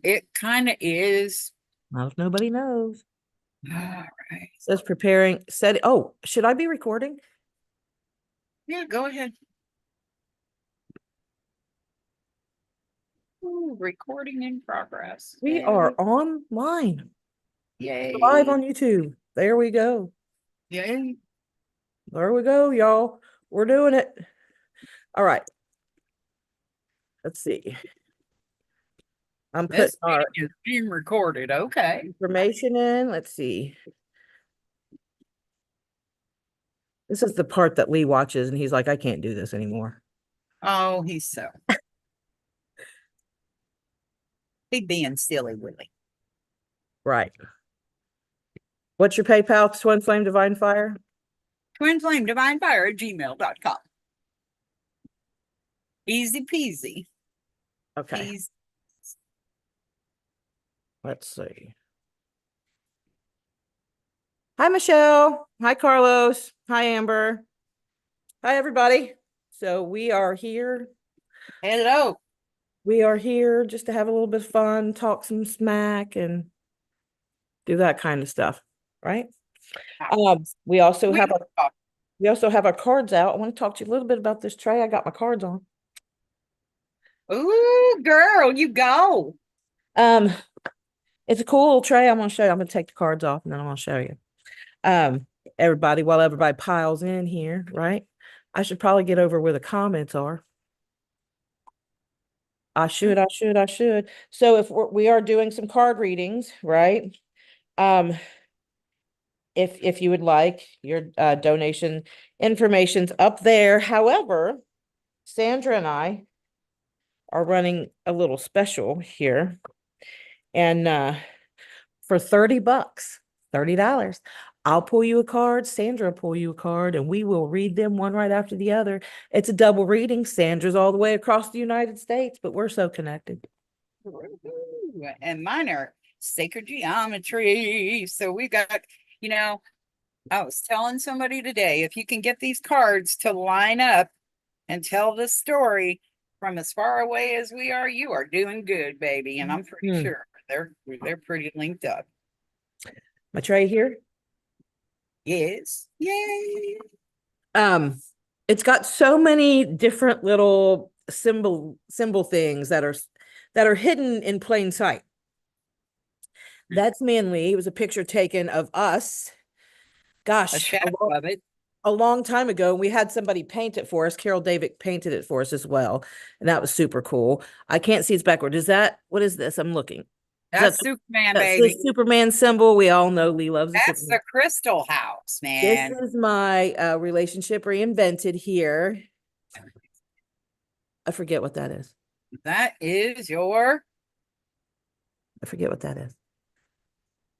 It kind of is. Not if nobody knows. All right. Says preparing, said, oh, should I be recording? Yeah, go ahead. Ooh, recording in progress. We are Yay. online, live Yay. on YouTube. There we go. Yay. There we go, y'all. We're doing it. All right. Let's see. I'm putting This our meeting is being recorded. Okay. information in. Let's see. This is the part that Lee watches, and he's like, I can't do this anymore. Oh, he being silly Willy. Right. What's your PayPal? Twin Flame Divine Fire? Twin Flame Divine Fire at gmail.com. Easy peasy. Okay. Peas. Let's see. Hi, Michelle. Hi, Carlos. Hi, Amber. Hi, everybody. So we are here. Hello. We are here just to have a little bit of fun, talk some smack, and do that kind of stuff, right? We also We have talk. our cards out. I want to talk to you a little bit about this tray. I got my cards on. Ooh, girl, you go. Um, it's a cool little tray. I'm gonna show you. I'm gonna take the cards off and then I'm gonna show you. Um, everybody, while everybody piles in here, right? I should probably get over where the comments are. I should. So if we are doing some card readings, right? Um, if you would like your donation information's up there. However, Sandra and I are running a little special here, and for 30 bucks, $30, I'll pull you a card, Sandra will pull you a card, and we will read them one right after the other. It's a double reading. Sandra's all the way across the United States, but we're so connected. And mine are sacred geometry. So we got, you know, I was telling somebody today, if you can get these cards to line up and tell the story from as far away as we are, you are doing good, baby. And I'm pretty Hmm. sure they're pretty linked up. My tray here. Yes. Yay. Um, it's got so many different little symbol things that are hidden in plain sight. That's Manly. It was a picture taken of us. A Gosh, shadow of it. a long time ago. We had somebody paint it for us. Carol David painted it for us as well. And that was super cool. I can't see it's backward. Is that, what is this? I'm looking. Is that, That's Superman, that's the baby. Superman symbol. We all know Lee loves the That's Superman. the crystal house, This man. is my relationship reinvented here. I forget what that is. That is your I forget what that is.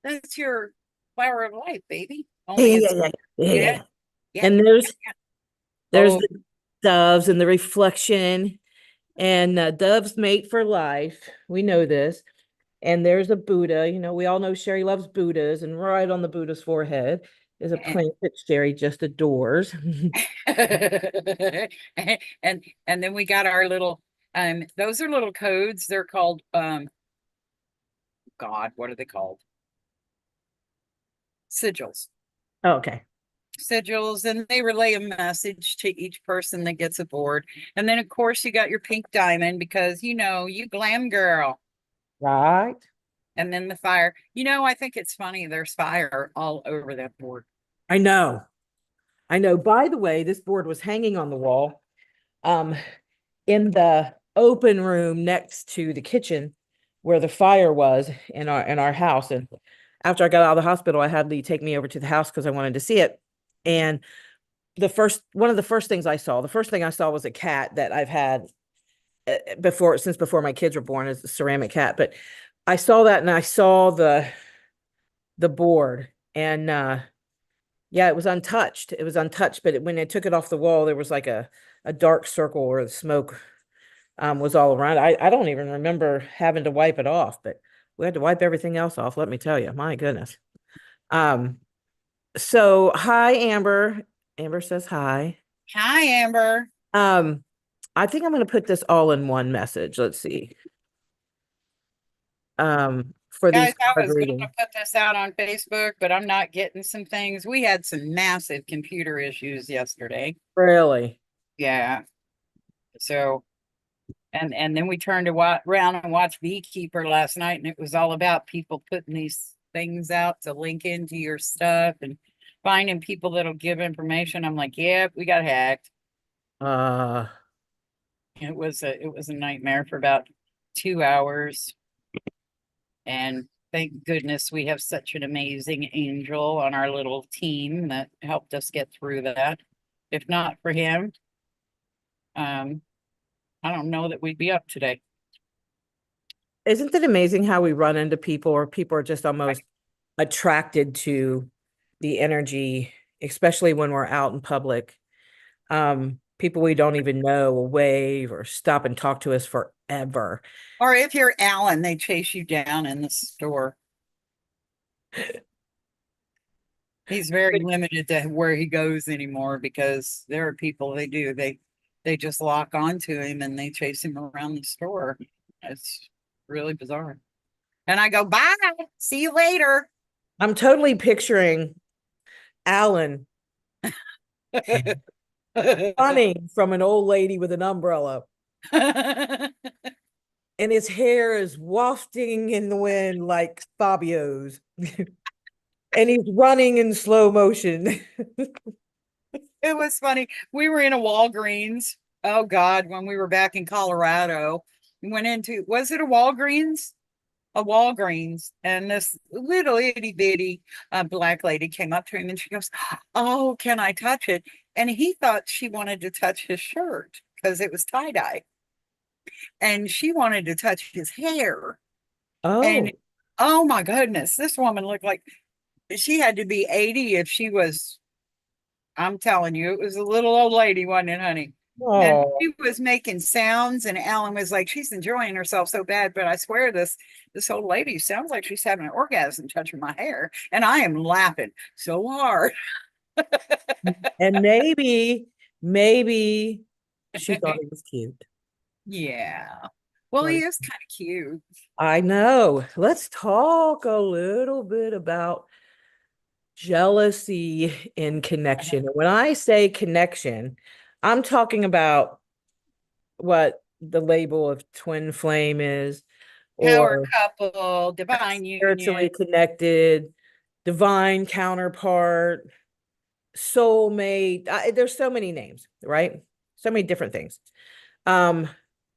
that's your flower of life, baby. Yeah, Only yeah, it's yeah, yeah, yeah, yeah. yeah, And yeah, yeah. there's Oh, the doves and the reflection, and doves mate for life. We know this. And there's a Buddha. You know, we all know Sherry loves Buddhas, and right on the Buddha's forehead is a plant that Sherry just adores. and then we got our little those are little codes. They're called God, what are they called? Sigils. Oh, okay. Sigils, and they relay a message to each person that gets aboard. And then of course you got your pink diamond because you glam girl. Right. And then the fire. I think it's funny. There's fire all over that board. I know. I know. By the way, this board was hanging on the wall um in the open room next to the kitchen where the fire was in our house. And after I got out of the hospital, I had Lee take me over to the house because I wanted to see it. And the first thing I saw was a cat that I've had before my kids were born, is a ceramic cat. But I saw that and I saw the board, and yeah, it was untouched. It was untouched, but when they took it off the wall, there was like a dark circle where the smoke was all around. I don't even remember having to wipe it off, but we had to wipe everything else off, let me tell you. My goodness. Um, so hi, Amber. Amber says hi. Hi, Amber. Um, I think I'm going to put this all in one message. Let's see. for these Guys, I card was going to readings. put this out on Facebook, but I'm not getting some things. We had some massive computer issues yesterday. Really? Yeah. So, and then we turned to around and watched Beekeeper last night, and it was all about people putting these things out to link into your stuff and finding people that'll give information. I'm like, yep, we got hacked. Uh, It was a nightmare for about 2 hours. And thank goodness we have such an amazing angel on our little team that helped us get through that. If not for him, um, I don't know that we'd be up today. isn't it amazing how we run into people or people are just almost attracted to the energy, especially when we're out in public? People we don't even know will wave or stop and talk to us forever. Or if you're Alan, they chase you down in the store. He's very limited to where he goes anymore because there are people they just lock onto him and they chase him around the store. It's really bizarre. And I go, bye, see you later. I'm totally picturing Alan running from an old lady with an umbrella, and his hair is wafting in the wind like Fabio's, and he's running in slow motion. It was funny. We were in a Walgreens. Oh God, when we were back in Colorado, we went into, was it a Walgreens? A Walgreens. And this little itty bitty black lady came up to him and she goes, oh, can I touch it? And he thought she wanted to touch his shirt because it was tie-dye. And she wanted to touch his hair. And Oh, oh my goodness, this woman looked like she had to be 80 if she was, I'm telling you, it was a little old lady, wasn't it, honey? And oh, she was making sounds, and Alan was like, she's enjoying herself so bad, but I swear this old lady sounds like she's having an orgasm touching my hair. And I am laughing so hard. and maybe she thought it was cute. Yeah. Well, he Like, is kind of cute. I know. Let's talk a little bit about jealousy in connection. And when I say connection, I'm talking about what the label of twin flame is, Power or couple, divine union. spiritually connected, divine counterpart, soulmate. There's so many names, right? So many different things. Um,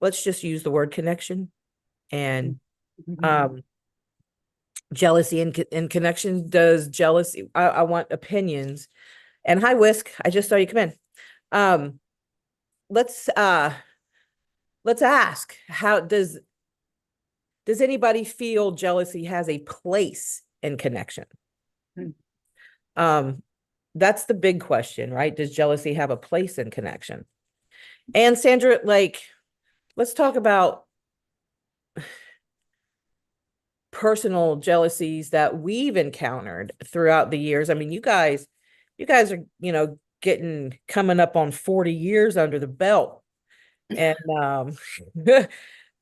let's just use the word connection and um jealousy in connection. Does jealousy, I want opinions. And hi Whisk, I just saw you come in. Um, let's let's ask, how does anybody feel jealousy has a place in connection? Um, that's the big question, right? Does jealousy have a place in connection? And Sandra, like, let's talk about personal jealousies that we've encountered throughout the years. I mean, you guys are, getting coming up on 40 years under the belt. And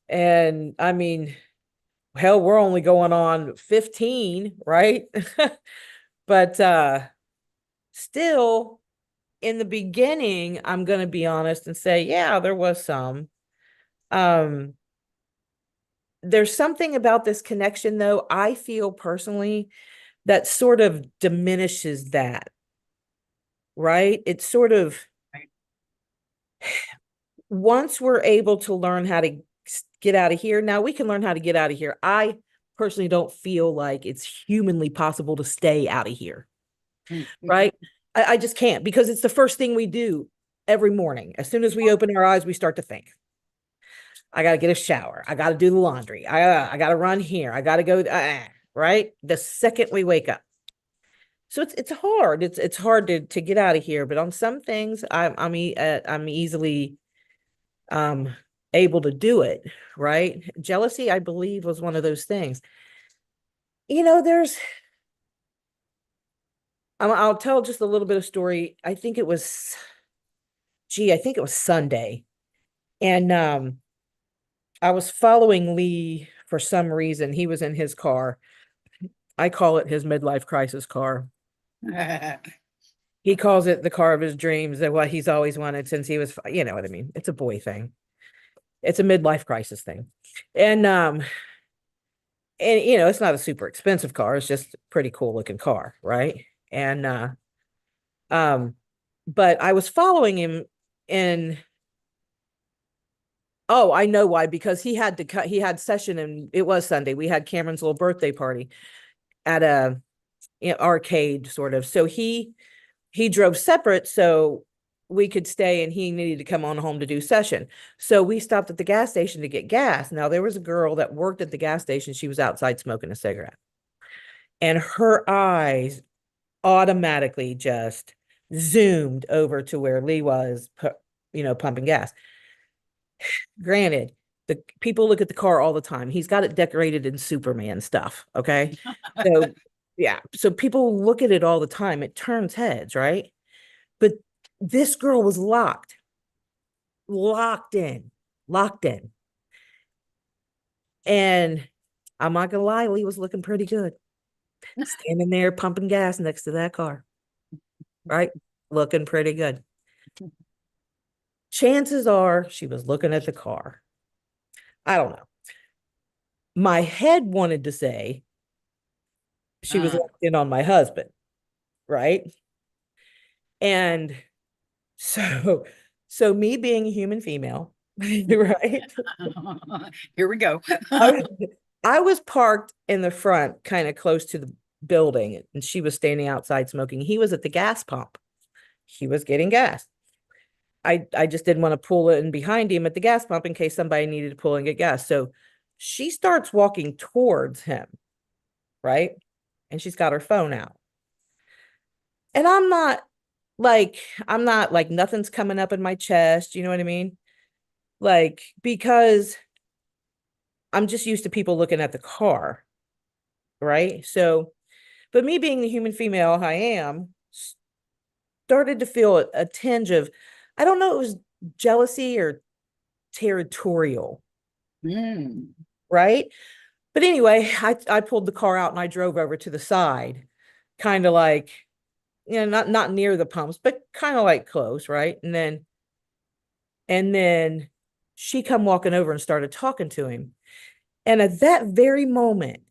and I mean, hell, we're only going on 15, right? But still in the beginning, I'm going to be honest and say, yeah, there was some. Um, there's something about this connection, though, I feel personally, that sort of diminishes that, right? It's sort of, once we're able to learn how to get out of here, now we can learn how to get out of here. I personally don't feel like it's humanly possible to stay out of here, right? I just can't, because it's the first thing we do every morning. As soon as we open our eyes, we start to think, I got to get a shower. I got to do the laundry. I got to run here. I got to go, right? The second we wake up. So it's hard. It's hard to get out of here. But on some things, I'm easily um able to do it, right? Jealousy, I believe, was one of those things. There's, I'll tell just a little bit of story. I think it was Sunday. And I was following Lee for some reason, he was in his car. I call it his midlife crisis car. He calls it the car of his dreams, that what he's always wanted since he was, you know what I mean? It's a boy thing. It's a midlife crisis thing. And you know, it's not a super expensive car, it's just a pretty cool looking car, right? And um but I was following him in, oh, I know why, because he had to cut, he had session, and it was Sunday. We had Cameron's little birthday party at a, you know, arcade sort of. So he drove separate so we could stay, and he needed to come on home to do session. So we stopped at the gas station to get gas. Now there was a girl that worked at the gas station. She was outside smoking a cigarette, and her eyes automatically just zoomed over to where Lee was, you know, pumping gas. Granted, the people look at the car all the time. He's got it decorated in Superman stuff. Okay. So yeah. So people look at it all the time. It turns heads, right? But this girl was locked in, locked in. And I'm not gonna lie, Lee was looking pretty good. Standing there pumping gas next to that car, right? Looking pretty good. Chances are she was looking at the car. I don't know. My head wanted to say she was uh, locked in on my husband, right? And so, so me being a human female, right? here we go. I, I was parked in the front, kind of close to the building, and she was standing outside smoking. He was at the gas pump. He was getting gas. I just didn't want to pull in behind him at the gas pump in case somebody needed to pull and get gas. So she starts walking towards him, right? And she's got her phone out. And I'm not like nothing's coming up in my chest, you know what I mean? Like, because I'm just used to people looking at the car, right? So, but me being the human female I am, started to feel a tinge of, I don't know, it was jealousy or territorial, Mm. right? But anyway, I pulled the car out and I drove over to the side, kind of like, you know, not near the pumps, but kind of like close, right? And then she come walking over and started talking to him. And at that very moment,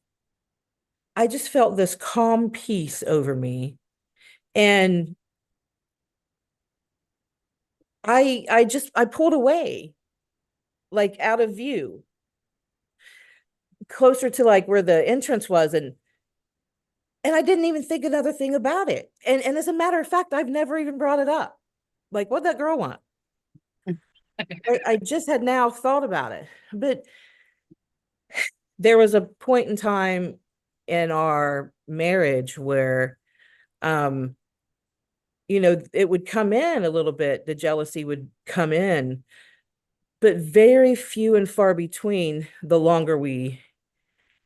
I just felt this calm peace over me. And I pulled away, like out of view, closer to like where the entrance was, and I didn't even think another thing about it. And as a matter of fact, I've never even brought it up. Like, what that girl want? I just had now thought about it. But there was a point in time in our marriage where um you know, it would come in a little bit, the jealousy would come in, but very few and far between the longer we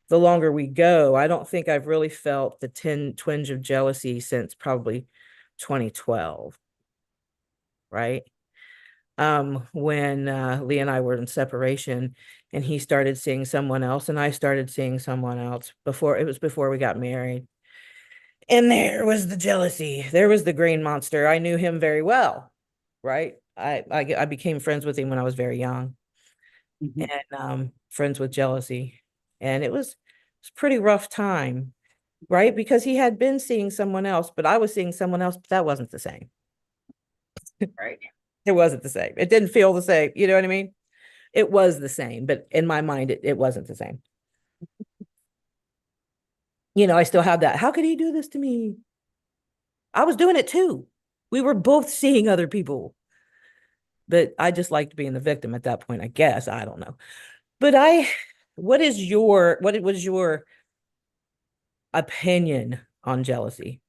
go. I don't think I've really felt the twinge of jealousy since probably 2012, right? When Lee and I were in separation, and he started seeing someone else and I started seeing someone else. Before we got married. And there was the jealousy. There was the green monster. I knew him very well, right? I became friends with him when I was very young, Mhm. and friends with jealousy. And it was a pretty rough time, right? Because he had been seeing someone else, but I was seeing someone else, but that wasn't the same. Right. It wasn't the same. It didn't feel the same. You know what I mean? It was the same, but in my mind, it wasn't the same. You know, I still have that. How could he do this to me? I was doing it too. We were both seeing other people, but I just liked being the victim at that point, I guess. I don't know. But what was your opinion on jealousy?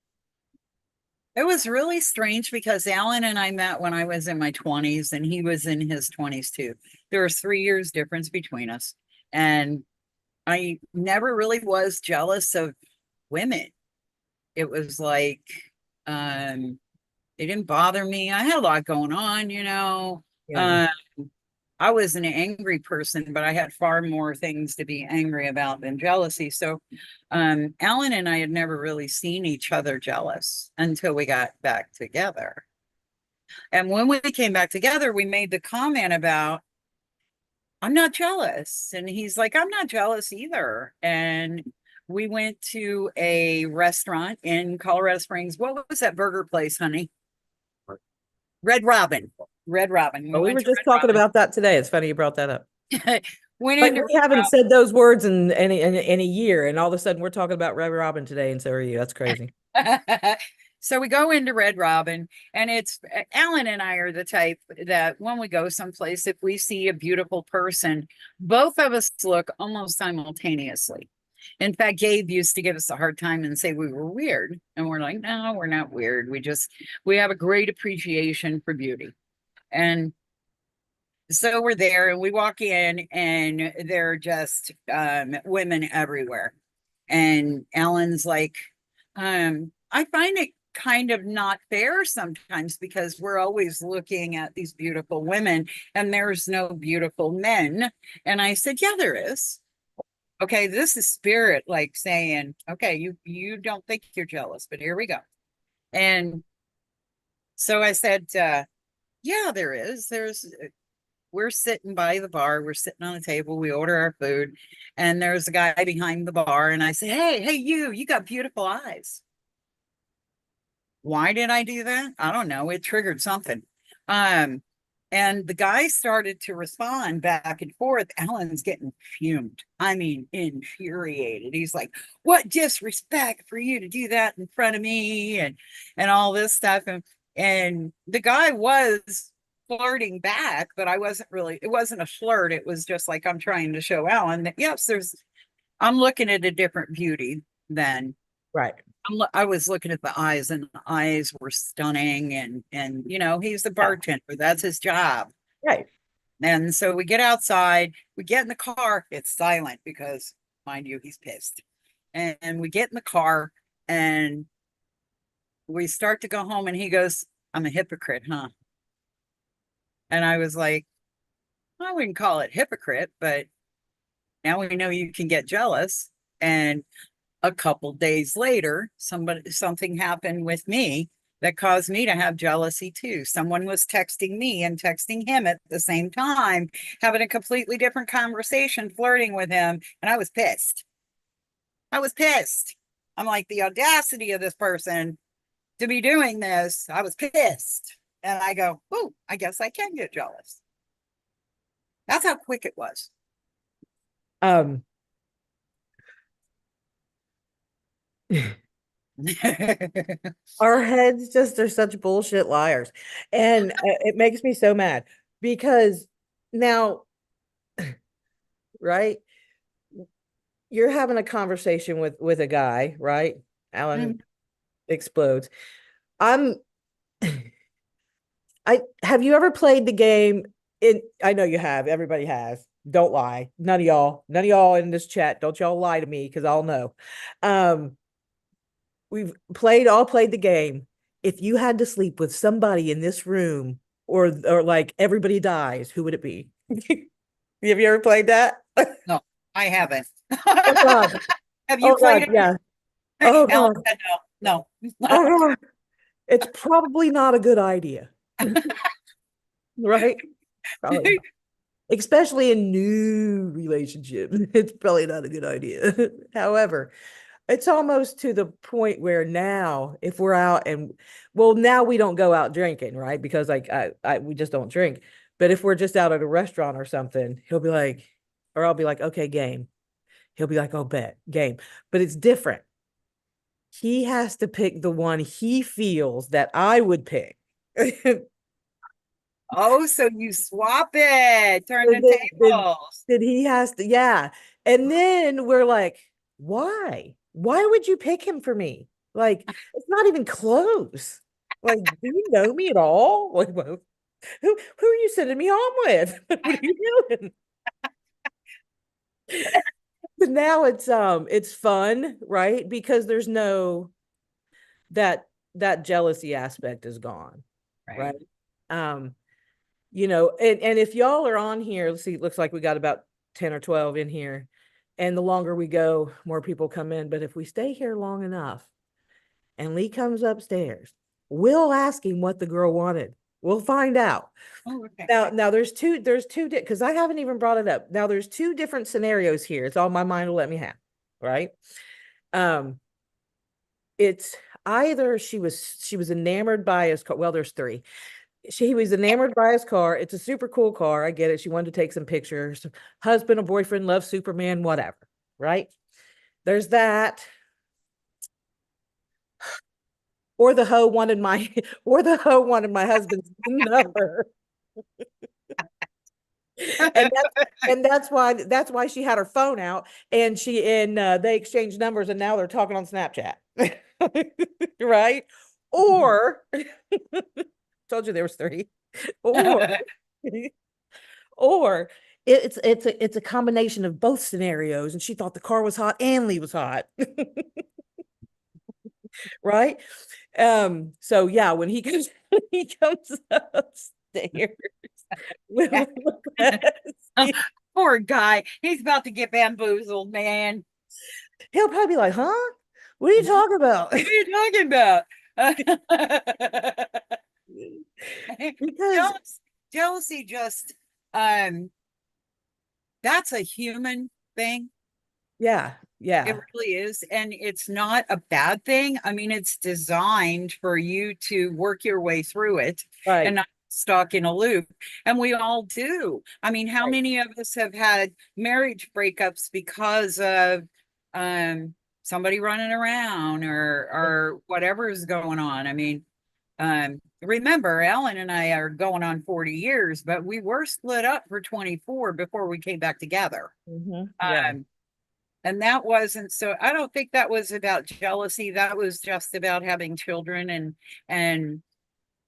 It was really strange because Alan and I met when I was in my 20s and he was in his 20s too. There was 3 years difference between us. And I never really was jealous of women. It was like, um, it didn't bother me. I had a lot going on, you know. Yeah. Uh, I was an angry person, but I had far more things to be angry about than jealousy. So, Alan and I had never really seen each other jealous until we got back together. And when we came back together, we made the comment about, I'm not jealous. And he's like, I'm not jealous either. And we went to a restaurant in Colorado Springs. What was that burger place, honey? Red Robin. Red Robin. We Oh, we went were to just talking Red about that today. It's funny you brought that up. Robin. Went Like into we haven't said those words in a year, and all of a sudden we're talking about Red Robin today, and so are you. That's crazy. Red Robin. So we go into Red Robin, and it's Alan and I are the type that when we go someplace, if we see a beautiful person, both of us look almost simultaneously. In fact, Gabe used to give us a hard time and say we were weird. And we're like, no, we're not weird. We have a great appreciation for beauty. And so we're there and we walk in and there are just women everywhere. And Alan's like, I find it kind of not fair sometimes because we're always looking at these beautiful women and there's no beautiful men. And I said, yeah, there is. Okay, this is spirit like saying, okay, you don't think you're jealous, but here we go. And so I said, yeah, there is. We're sitting by the bar, we're sitting on a table, we order our food, and there's a guy behind the bar, and I say, hey, you got beautiful eyes. Why did I do that? I don't know. It triggered something. Um, and the guy started to respond back and forth. Alan's getting fumed. I mean, infuriated. He's like, "What disrespect for you to do that in front of me," and all this stuff. And the guy was flirting back, but I wasn't really. It wasn't a flirt. It was just like I'm trying to show Alan that yes, there's. I'm looking at a different beauty than Right. I was looking at the eyes, and the eyes were stunning. And he's the Yeah. bartender. That's his job. Right. And so we get outside, we get in the car. It's silent because, mind you, he's pissed. And we get in the car, and we start to go home. And he goes, "I'm a hypocrite, huh?" And I was like, I wouldn't call it hypocrite, but now we know you can get jealous. And a couple days later, something happened with me that caused me to have jealousy too. Someone was texting me and texting him at the same time, having a completely different conversation, flirting with him, and I was pissed. I was pissed. I'm like, the audacity of this person to be doing this. I was pissed. And I go, oh, I guess I can get jealous. That's how quick it was. Um, our heads just are such bullshit liars. And it makes me so mad because now, right? You're having a conversation with a guy, right? Alan explodes. I'm I have you ever played the game in I know you have. Everybody has. Don't lie. None of y'all in this chat, don't y'all lie to me because I'll know. Um we've played the game. If you had to sleep with somebody in this room or like everybody dies, who would it be? Have you ever played that? No, I haven't. Oh God. Have you Oh played God, it? yeah. Oh Alan God. said no, no. Oh God. It's probably not a good idea. Right? Probably not. Especially in new relationships. It's probably not a good idea. However, it's almost to the point where now if we're out and well now we don't go out drinking, right? Because like we just don't drink. But if we're just out at a restaurant or something, he'll be like, or I'll be like, okay, game. He'll be like, oh, bet, game. But it's different. He has to pick the one he feels that I would pick. Oh, so you swap it, turn And the then tables. then he has to, yeah. And then we're like, why? Why would you pick him for me? Like, it's not even close. Like, do you know me at all? Like, well, who are you sending me home with? What are you doing? But now it's fun, right? Because there's no that jealousy aspect is gone, right? Right. Um, and if y'all are on here, let's see, it looks like we got about 10 or 12 in here. And the longer we go, more people come in. But if we stay here long enough and Lee comes upstairs, we'll ask him what the girl wanted. We'll find out. Oh, okay. Now there's two, because I haven't even brought it up. Now there's two different scenarios here. It's all my mind will let me have, right? Um, it's either she was enamored by his car. Well, there's three. She was enamored by his car. It's a super cool car. I get it. She wanted to take some pictures. Husband or boyfriend loves Superman, whatever, right? There's that. Or the hoe wanted my or the hoe wanted my husband's number. And that's why she had her phone out, and they exchanged numbers, and now they're talking on Snapchat. Right? Or told you there was three. Or or it's a combination of both scenarios, and she thought the car was hot and Lee was hot. Right? So yeah, when he comes he comes upstairs, we'll Poor guy. He's about to get bamboozled, man. he'll probably be like, huh? What are you talking about? What are you talking about? Because Jealousy, jealousy just um that's a human thing. yeah, It yeah, really is. And it's not a bad thing. I mean, it's designed for you to work your way through it and right, not stuck in a loop. And we all do. I mean, how right. many of us have had marriage breakups because of um somebody running around or whatever is going on? I mean, remember, Ellen and I are going on 40 years, but we were split up for 24 before we came back together. Yeah, Um, and that wasn't so, I don't think that was about jealousy. That was just about having children. And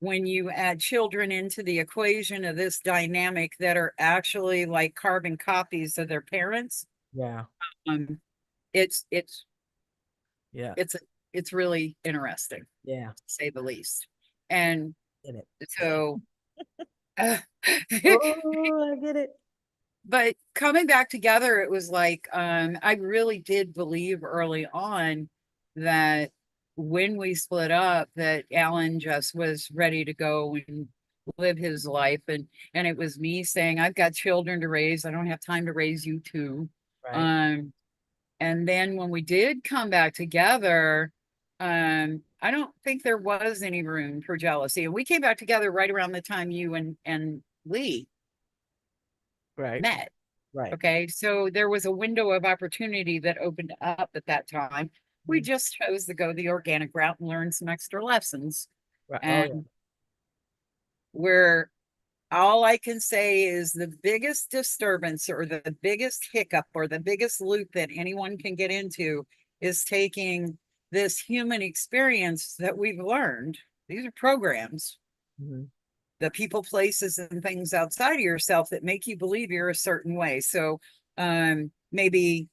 when you add children into the equation of this dynamic that are actually like carbon copies of their parents, yeah, um, it's it's yeah, it's it's really interesting, yeah. to say the least. And Get it. so Oh, I get it. but coming back together, it was like I really did believe early on that when we split up, that Alan just was ready to go and live his life, and it was me saying, I've got children to raise. I don't have time to raise you too. Right. Um, and then when we did come back together, I don't think there was any room for jealousy. And we came back together right around the time you and Lee Right. met. Right. Okay, so there was a window of opportunity that opened up at that time. We Mhm. just chose to go the organic route and learn some extra lessons. Right. Oh yeah. And where all I can say is the biggest disturbance or the biggest hiccup or the biggest loop that anyone can get into is taking this human experience that we've learned. These are programs, Mhm. the people, places, and things outside of yourself that make you believe you're a certain way. So maybe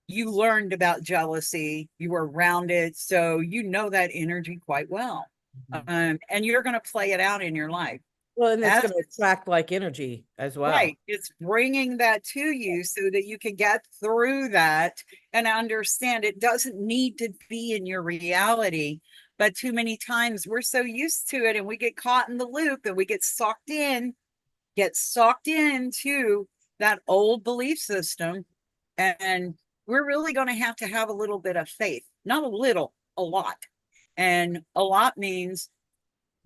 you learned about jealousy, you were around it, so you know that energy quite well. Mhm. And you're going to play it out in your life Well, and it's as going to it's attract like energy as well. right. It's bringing that to you so that you can get through that and understand it doesn't need to be in your reality. But too many times we're so used to it and we get caught in the loop and we get sucked into that old belief system. And we're really going to have a little bit of faith, not a little, a lot. And a lot means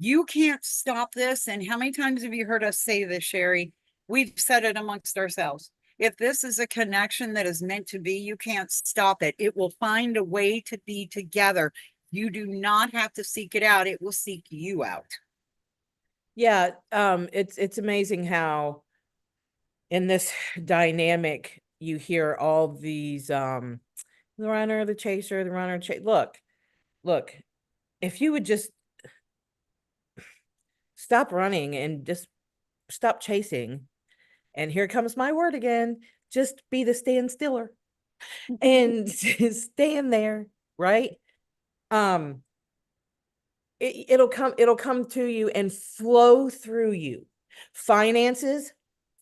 you can't stop this. And how many times have you heard us say this, Sherry? We've said it amongst ourselves. If this is a connection that is meant to be, you can't stop it. It will find a way to be together. You do not have to seek it out, it will seek you out. Yeah, it's amazing how in this dynamic you hear all these the runner, the chaser, the runner, look, if you would just stop running and just stop chasing, and here comes my word again, just be the stand stiller and stand there, right? Um it'll come to you and flow through you. Finances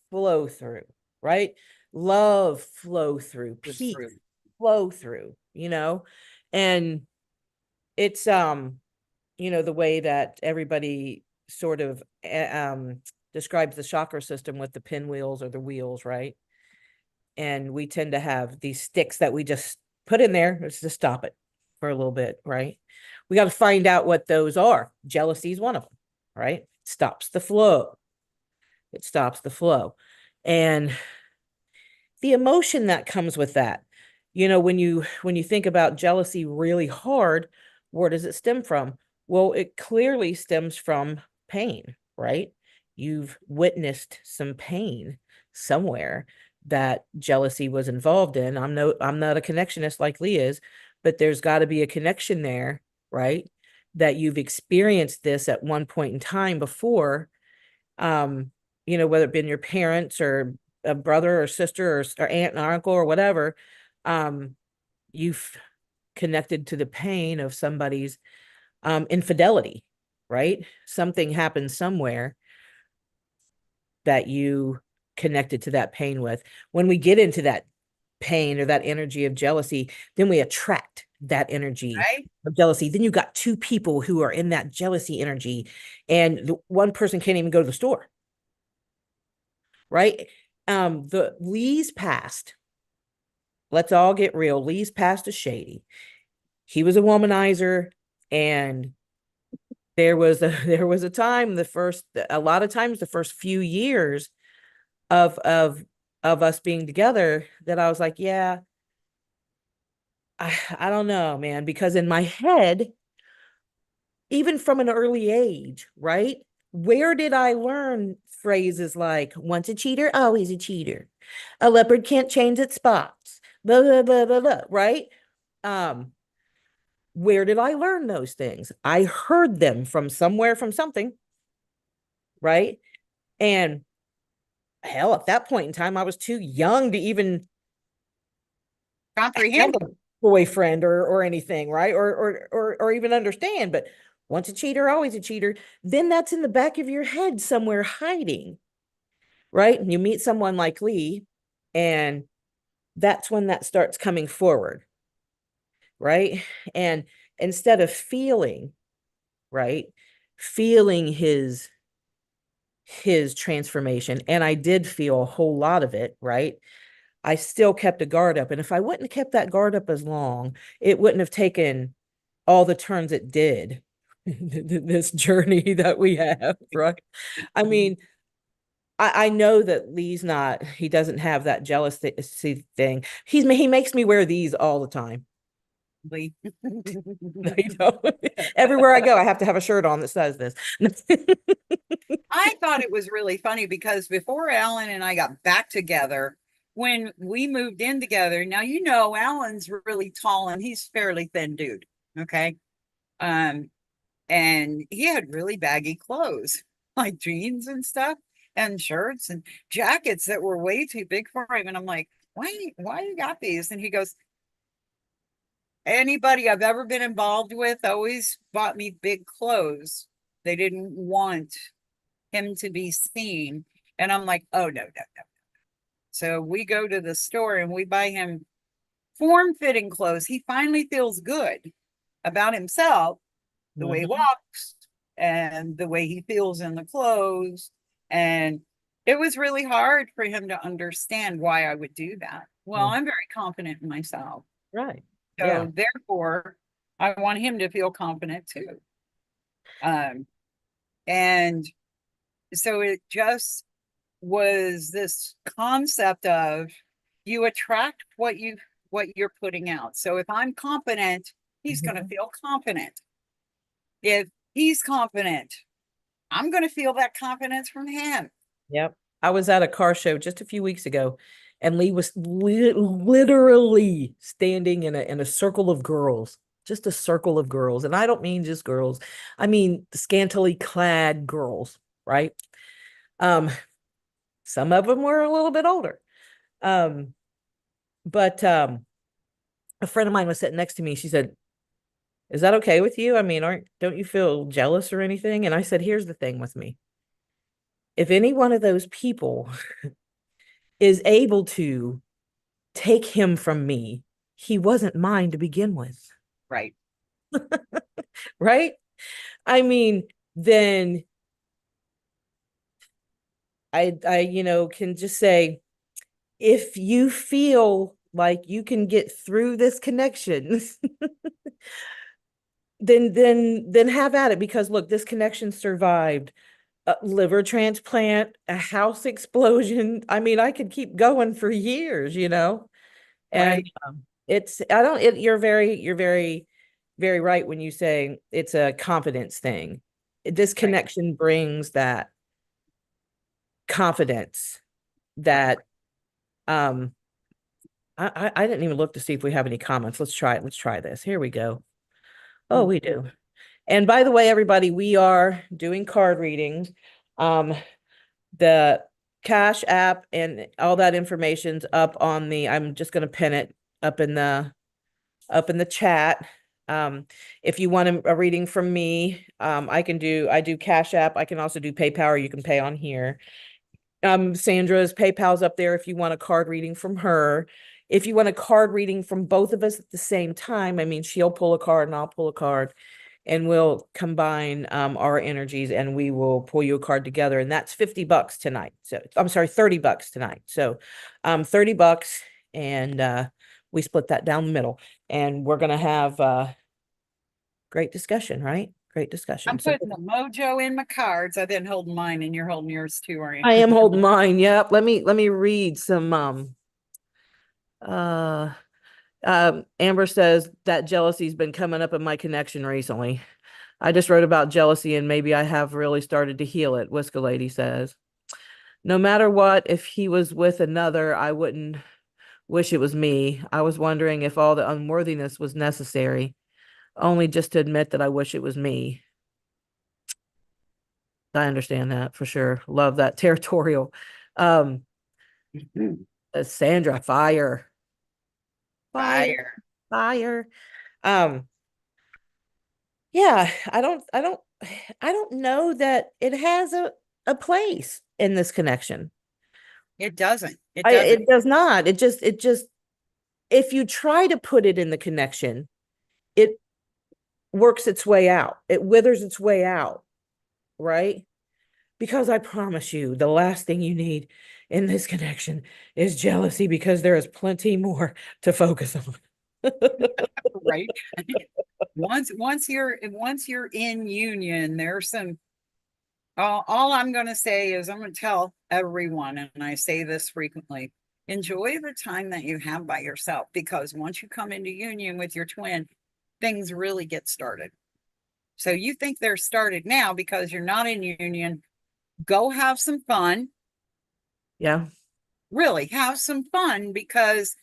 flow through, right? Love flow through, It's peace true. flow through, and it's the way that everybody sort of describes the chakra system with the pinwheels or the wheels, right? And we tend to have these sticks that we just put in there just to stop it for a little bit, right? We got to find out what those are. Jealousy is one of them, right? Stops the flow. It stops the flow. And the emotion that comes with that, when you think about jealousy really hard, where does it stem from? Well, it clearly stems from pain, right? You've witnessed some pain somewhere that jealousy was involved in. I'm not a connectionist like Lee is, but there's got to be a connection there, right? That you've experienced this at one point in time before, um, whether it been your parents or a brother or sister or aunt and uncle or whatever, um, you've connected to the pain of somebody's infidelity, right? Something happened somewhere that you connected to that pain with. When we get into that pain or that energy of jealousy, then we attract that energy Right? of jealousy. Then you got two people who are in that jealousy energy, and the one person can't even go to the store, right? The Lee's past, let's all get real. Lee's past is shady. He was a womanizer, and there was a time, a lot of times the first few years of us being together, that I was like, yeah, I don't know, man, because in my head, even from an early age, right? Where did I learn phrases like once a cheater, always a cheater? A leopard can't change its spots. Blah blah blah blah blah. Right? Um, where did I learn those things? I heard them from somewhere, from something, right? And hell, at that point in time, I was too young to even have Comprehend. a boyfriend or anything, right? Or even understand. But once a cheater, always a cheater. Then that's in the back of your head somewhere hiding, right? And you meet someone like Lee, and that's when that starts coming forward, right? And instead of feeling, right, feeling his transformation, and I did feel a whole lot of it, right? I still kept a guard up. And if I wouldn't have kept that guard up as long, it wouldn't have taken all the turns it did. This journey that we have, right? I mean, I know that Lee's not, he doesn't have that jealousy thing. He makes me wear these all the time. Everywhere I go, I have to have a shirt on that says this. I thought it was really funny because before Alan and I got back together, when we moved in together, now Alan's really tall and he's fairly thin dude. Okay. Um, and he had really baggy clothes, like jeans and stuff, and shirts and jackets that were way too big for him. And I'm like, why you got these? And he goes, anybody I've ever been involved with always bought me big clothes. They didn't want him to be seen. And I'm like, oh, no, no, no. So we go to the store and we buy him form fitting clothes. He finally feels good about himself, the way he Mhm. walks and the way he feels in the clothes. And it was really hard for him to understand why I would do that. Well, Mhm. I'm very confident in myself. Right. Yeah. So therefore, I want him to feel confident too. Um, and so it just was this concept of you attract what you're putting out. So if I'm confident, he's going to Mhm. feel confident. If he's confident, I'm going to feel that confidence from him. Yep. I was at a car show just a few weeks ago, and Lee was literally standing in a circle of girls, just a circle of girls. And I don't mean just girls. I mean scantily clad girls, right? Um, some of them were a little bit older. Um, but a friend of mine was sitting next to me. She said, "Is that okay with you? I mean, don't you feel jealous or anything?" And I said, "Here's the thing with me. if any one of those people is able to take him from me, he wasn't mine to begin with, Right. right? I mean, then I can just say, if you feel like you can get through this connection, then have at it, because look, this connection survived a liver transplant, a house explosion. I mean, I could keep going for years. And Right. it's I don't it you're very very right when you say it's a confidence thing. This Right. connection brings that confidence Right. that um I didn't even look to see if we have any comments. Let's try it. Let's try this. Here we go. Oh, Mm. we do. And by the way, everybody, we are doing card readings. Um, the Cash app and all that information's up on I'm just gonna pin it up in the chat. Um, if you want a reading from me, I do Cash App. I can also do PayPal, or you can pay on here. Sandra's PayPal's up there if you want a card reading from her. If you want a card reading from both of us at the same time, I mean, she'll pull a card and I'll pull a card, and we'll combine our energies and we will pull you a card together. And that's $50 tonight. So I'm sorry, $30 tonight. So 30 bucks, and we split that down the middle. And we're gonna have great discussion, right? Great discussion. I'm So putting the mojo in my cards. I've been holding mine and you're holding yours too, are you? I am holding mine. Yep. Let me read some uh Amber says that jealousy's been coming up in my connection recently. I just wrote about jealousy and maybe I have really started to heal it, Whisker Lady says. No matter what, if he was with another, I wouldn't wish it was me. I was wondering if all the unworthiness was necessary, only just to admit that I wish it was me. I understand that for sure. Love that territorial. Um, Sandra, fire, fire, Fire. fire. Um, yeah, I don't know that it has a place in this connection. It doesn't. It It doesn't. does not. It just if you try to put it in the connection, it works its way out. It withers its way out, right? Because I promise you, the last thing you need in this connection is jealousy, because there is plenty more to focus on. Right. Once you're in union, there's some all I'm going to say is I'm going to tell everyone, and I say this frequently, enjoy the time that you have by yourself, because once you come into union with your twin, things really get started. So you think they're started now because you're not in union. Go have some fun. Yeah. Really have some fun, because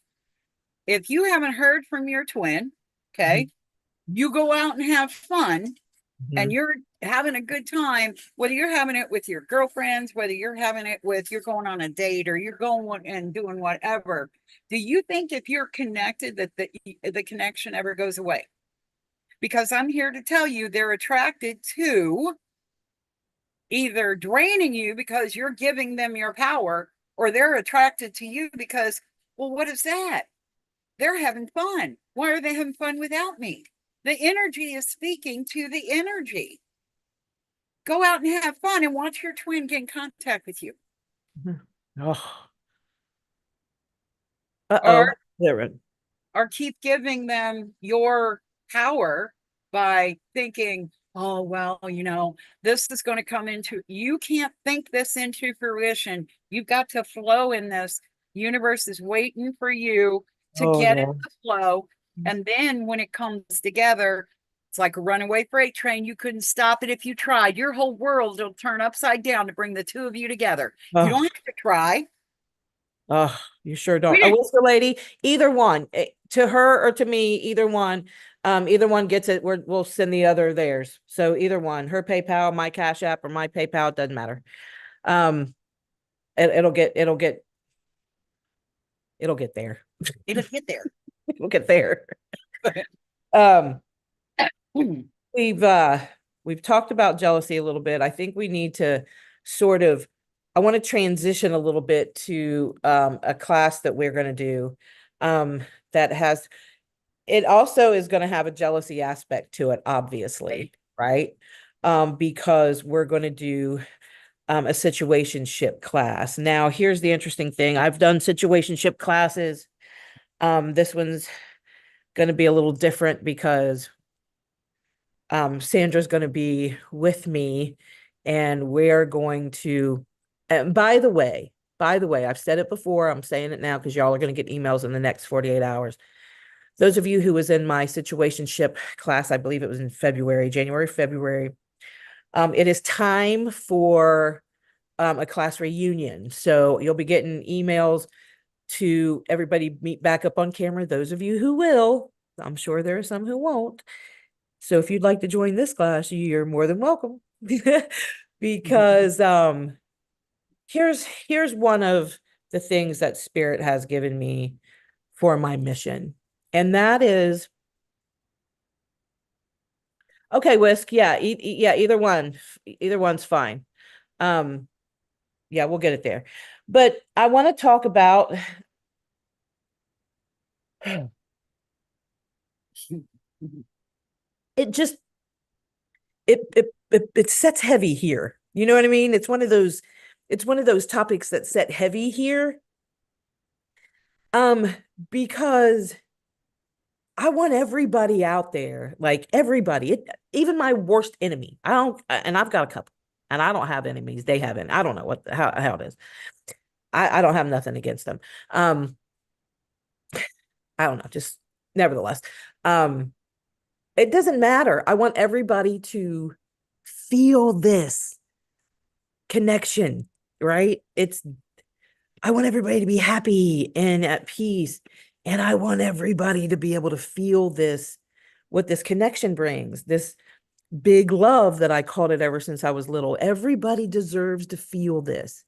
if you haven't heard from your twin, okay, you go out and have fun and Mhm. you're having a good time, whether you're having it with your girlfriends, whether you're having it with, you're going on a date or you're going and doing whatever. Do you think if you're connected that the connection ever goes away? Because I'm here to tell you they're attracted to either draining you because you're giving them your power, or they're attracted to you because, well, what is that? They're having fun. Why are they having fun without me? The energy is speaking to the energy. Go out and have fun and watch your twin get in contact with you. Oh, Or uh-oh. There. or keep giving them your power by thinking, oh, well, this is going to come into, you can't think this into fruition. You've got to flow in this. Universe is waiting for you to Oh, get in yeah. the flow. And then when it comes together, it's like a runaway freight train. You couldn't stop it if you tried. Your whole world will turn upside down to bring the two of you together. You don't Oh, have to try. oh, you sure We don't. A didn't. Whisker Lady, either one, to her or to me, either one gets it. We'll send the other theirs. So either one, her PayPal, my Cash App, or my PayPal, it doesn't matter. Um, it'll get there. It'll get there. It'll get there. Um, we've talked about jealousy a little bit. I think we need to sort of I want to transition a little bit to a class that we're going to do that has it also is going to have a jealousy aspect to it, obviously, right? Because we're going to do a situationship class. Now, here's the interesting thing. I've done situationship classes. This one's going to be a little different because Sandra's going to be with me and we're going to, and by the way, I've said it before, I'm saying it now because y'all are going to get emails in the next 48 hours. Those of you who was in my situationship class, I believe it was in February, January, February, it is time for a class reunion. So you'll be getting emails to everybody meet back up on camera. Those of you who will, I'm sure there are some who won't. So if you'd like to join this class, you're more than welcome. Because here's one of the things that Spirit has given me for my mission. And that is okay, Whisk. Yeah, yeah, either one. Either one's fine. Um, yeah, we'll get it there. But I want to talk about it just it sets heavy here. You know what I mean? It's one of those topics that set heavy here. Um, because I want everybody out there, like everybody, even my worst enemy. I don't, and I've got a couple, and I don't have enemies. They haven't. I don't know how it is. I don't have nothing against them. Um, I don't know, just nevertheless. Um, it doesn't matter. I want everybody to feel this connection, right? I want everybody to be happy and at peace. And I want everybody to be able to feel this, what this connection brings, this big love that I called it ever since I was little. Everybody deserves to feel this.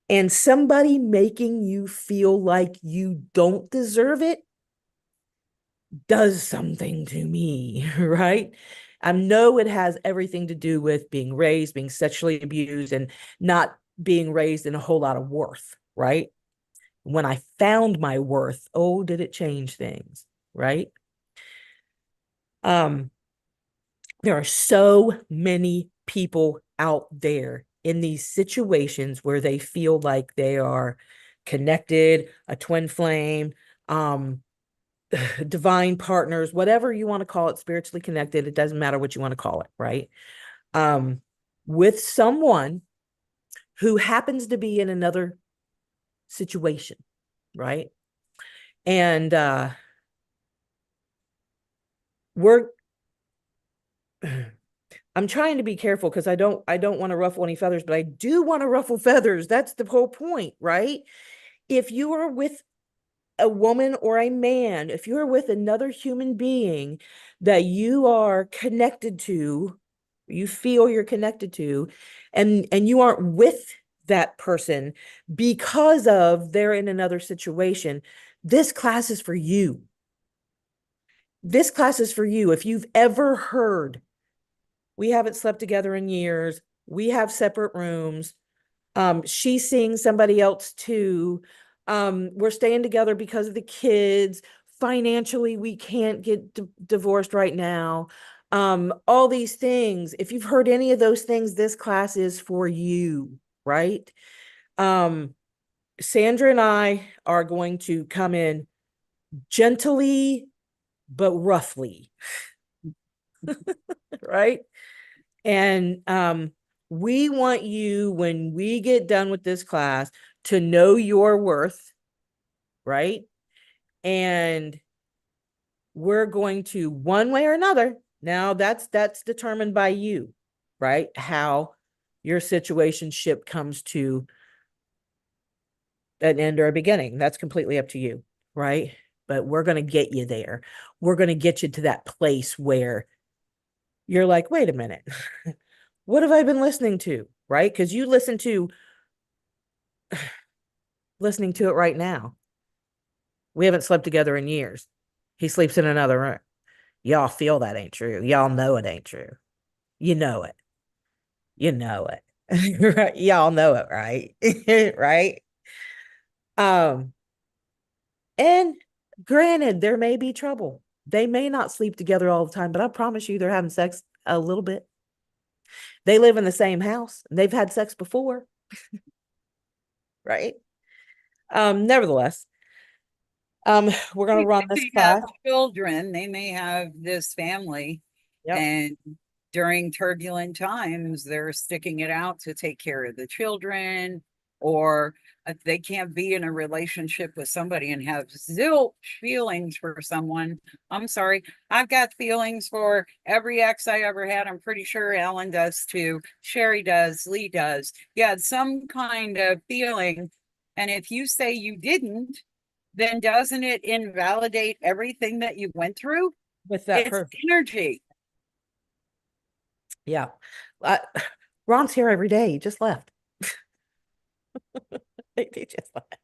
And somebody making you feel like you don't deserve it does something to me, right? I know it has everything to do with being raised, being sexually abused, and not being raised in a whole lot of worth, right? When I found my worth, oh, did it change things, right? Um, there are so many people out there in these situations where they feel like they are connected, a twin flame, divine partners, whatever you want to call it, spiritually connected. It doesn't matter what you want to call it, right? Um, with someone who happens to be in another situation, right? And we're I'm trying to be careful because I don't want to ruffle any feathers, but I do want to ruffle feathers. That's the whole point, right? If you are with a woman or a man, if you're with another human being that you are connected to, you feel you're connected to, and you aren't with that person because of they're in another situation, this class is for you. This class is for you. If you've ever heard, we haven't slept together in years, we have separate rooms, she's seeing somebody else too. We're staying together because of the kids. Financially, we can't get divorced right now. All these things. If you've heard any of those things, this class is for you, right? Um, Sandra and I are going to come in gently but roughly, right? And we want you, when we get done with this class, to know your worth, right? And we're going to, one way or another, now that's determined by you, right? How your situationship comes to an end or a beginning. That's completely up to you, right? But we're going to get you there. We're going to get you to that place where you're like, wait a minute, what have I been listening to? Right? Because you listening to it right now. We haven't slept together in years. He sleeps in another room. Y'all feel that ain't true. Y'all know it ain't true. You know it. You know it. Right. Y'all know it, right? Right. Um, and granted, there may be trouble. They may not sleep together all the time, but I promise you they're having sex a little bit. They live in the same house. They've had sex before, right? Nevertheless, we're gonna run If this they have class. children, they may have this family, Yep. and during turbulent times, they're sticking it out to take care of the children, or if they can't be in a relationship with somebody and have zilch feelings for someone. I'm sorry, I've got feelings for every ex I ever had. I'm pretty sure Alan does too. Sherry does, Lee does. You had some kind of feeling. And if you say you didn't, then doesn't it invalidate everything that you went through? With that It's person. energy. Yeah. Uh, Ron's here every day. He just left. He just left.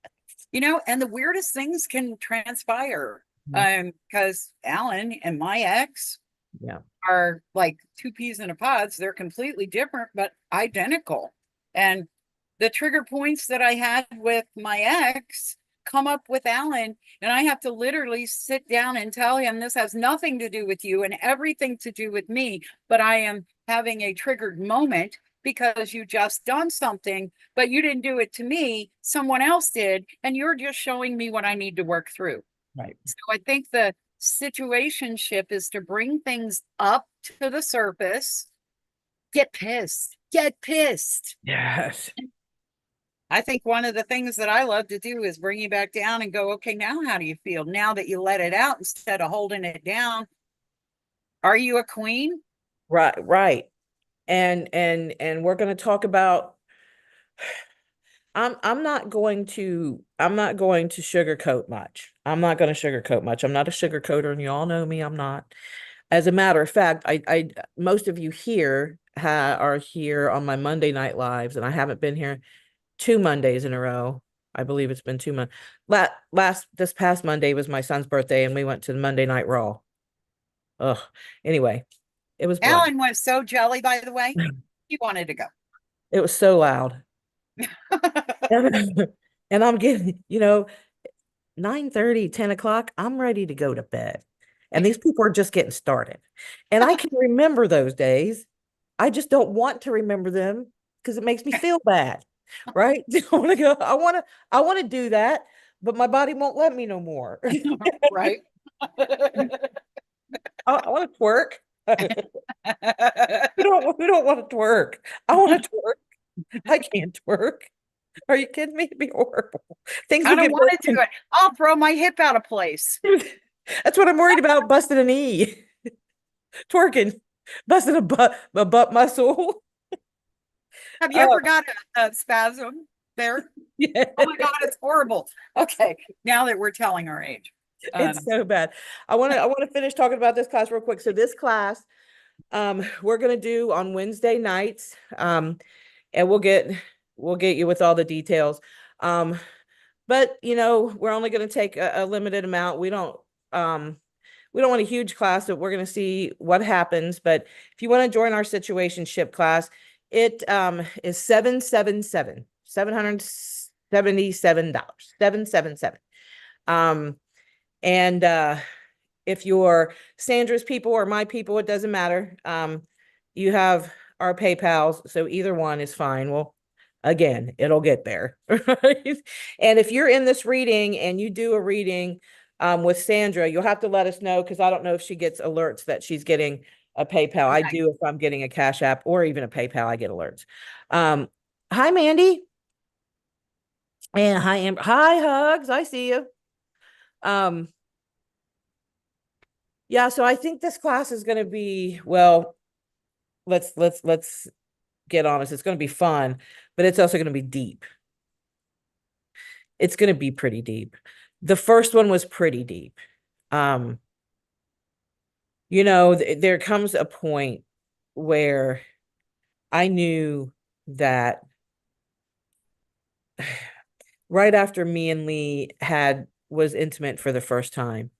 And the weirdest things can transpire. Mhm. Because Alan and my ex Yeah. are like two peas in a pod. So they're completely different, but identical. And the trigger points that I had with my ex come up with Alan, and I have to literally sit down and tell him this has nothing to do with you and everything to do with me, but I am having a triggered moment because you just done something, but you didn't do it to me, someone else did, and you're just showing me what I need to work through. Right. So I think the situationship is to bring things up to the surface. Get pissed. Get pissed. Yes. I think one of the things that I love to do is bring you back down and go, okay, now how do you feel? Now that you let it out instead of holding it down, are you a queen? Right. Right. And we're going to talk about I'm not going to sugarcoat much. I'm not going to sugarcoat much. I'm not a sugarcoater, and you all know me, I'm not. As a matter of fact, I most of you here are here on my Monday night lives, and I haven't been here 2 Mondays in a row. I believe it's been 2 months. This past Monday was my son's birthday, and we went to the Monday Night Raw. Ugh. Anyway, it was blah. Alan was so jelly, by the way. He wanted to go. It was so loud. And I'm getting, 9:30, 10 o'clock, I'm ready to go to bed. And these people are just getting started. And I can remember those days. I just don't want to remember them because it makes me feel bad. Right? I want to go, I want to do that, but my body won't let me no more. Right. I want to twerk. Who don't want to twerk? I want to twerk. I can't twerk. Are you kidding me? It'd be horrible. Things I will don't get want worse. to do it. I'll throw my hip out of place. That's what I'm worried about, busting a knee, twerking, busting a butt muscle. Have you Oh, ever got a spasm there? yeah, Oh my God, it's horrible. Okay, now that we're telling our age. it's Um, so bad. I want to finish talking about this class real quick. So this class, we're gonna do on Wednesday nights, and we'll get you with all the details. Um, but we're only gonna take a limited amount. Um, we don't want a huge class, but we're going to see what happens. But if you want to join our situationship class, it is 777 $777. 777. Um, and if you're Sandra's people or my people, it doesn't matter. You have our PayPals, so either one is fine. Well, again, it'll get there. Right? And if you're in this reading and you do a reading with Sandra, you'll have to let us know because I don't know if she gets alerts that she's getting a PayPal. I right. do if I'm getting a Cash App or even a PayPal, I get alerts. Um, Hi, Mandy. And hi, Amber. Hi, Hugs. I see you. Um, yeah, so I think this class is going to be, well, let's get honest. It's going to be fun, but it's also going to be deep. It's going to be pretty deep. The first one was pretty deep. Um, there comes a point where I knew that right after me and Lee had was intimate for the first time,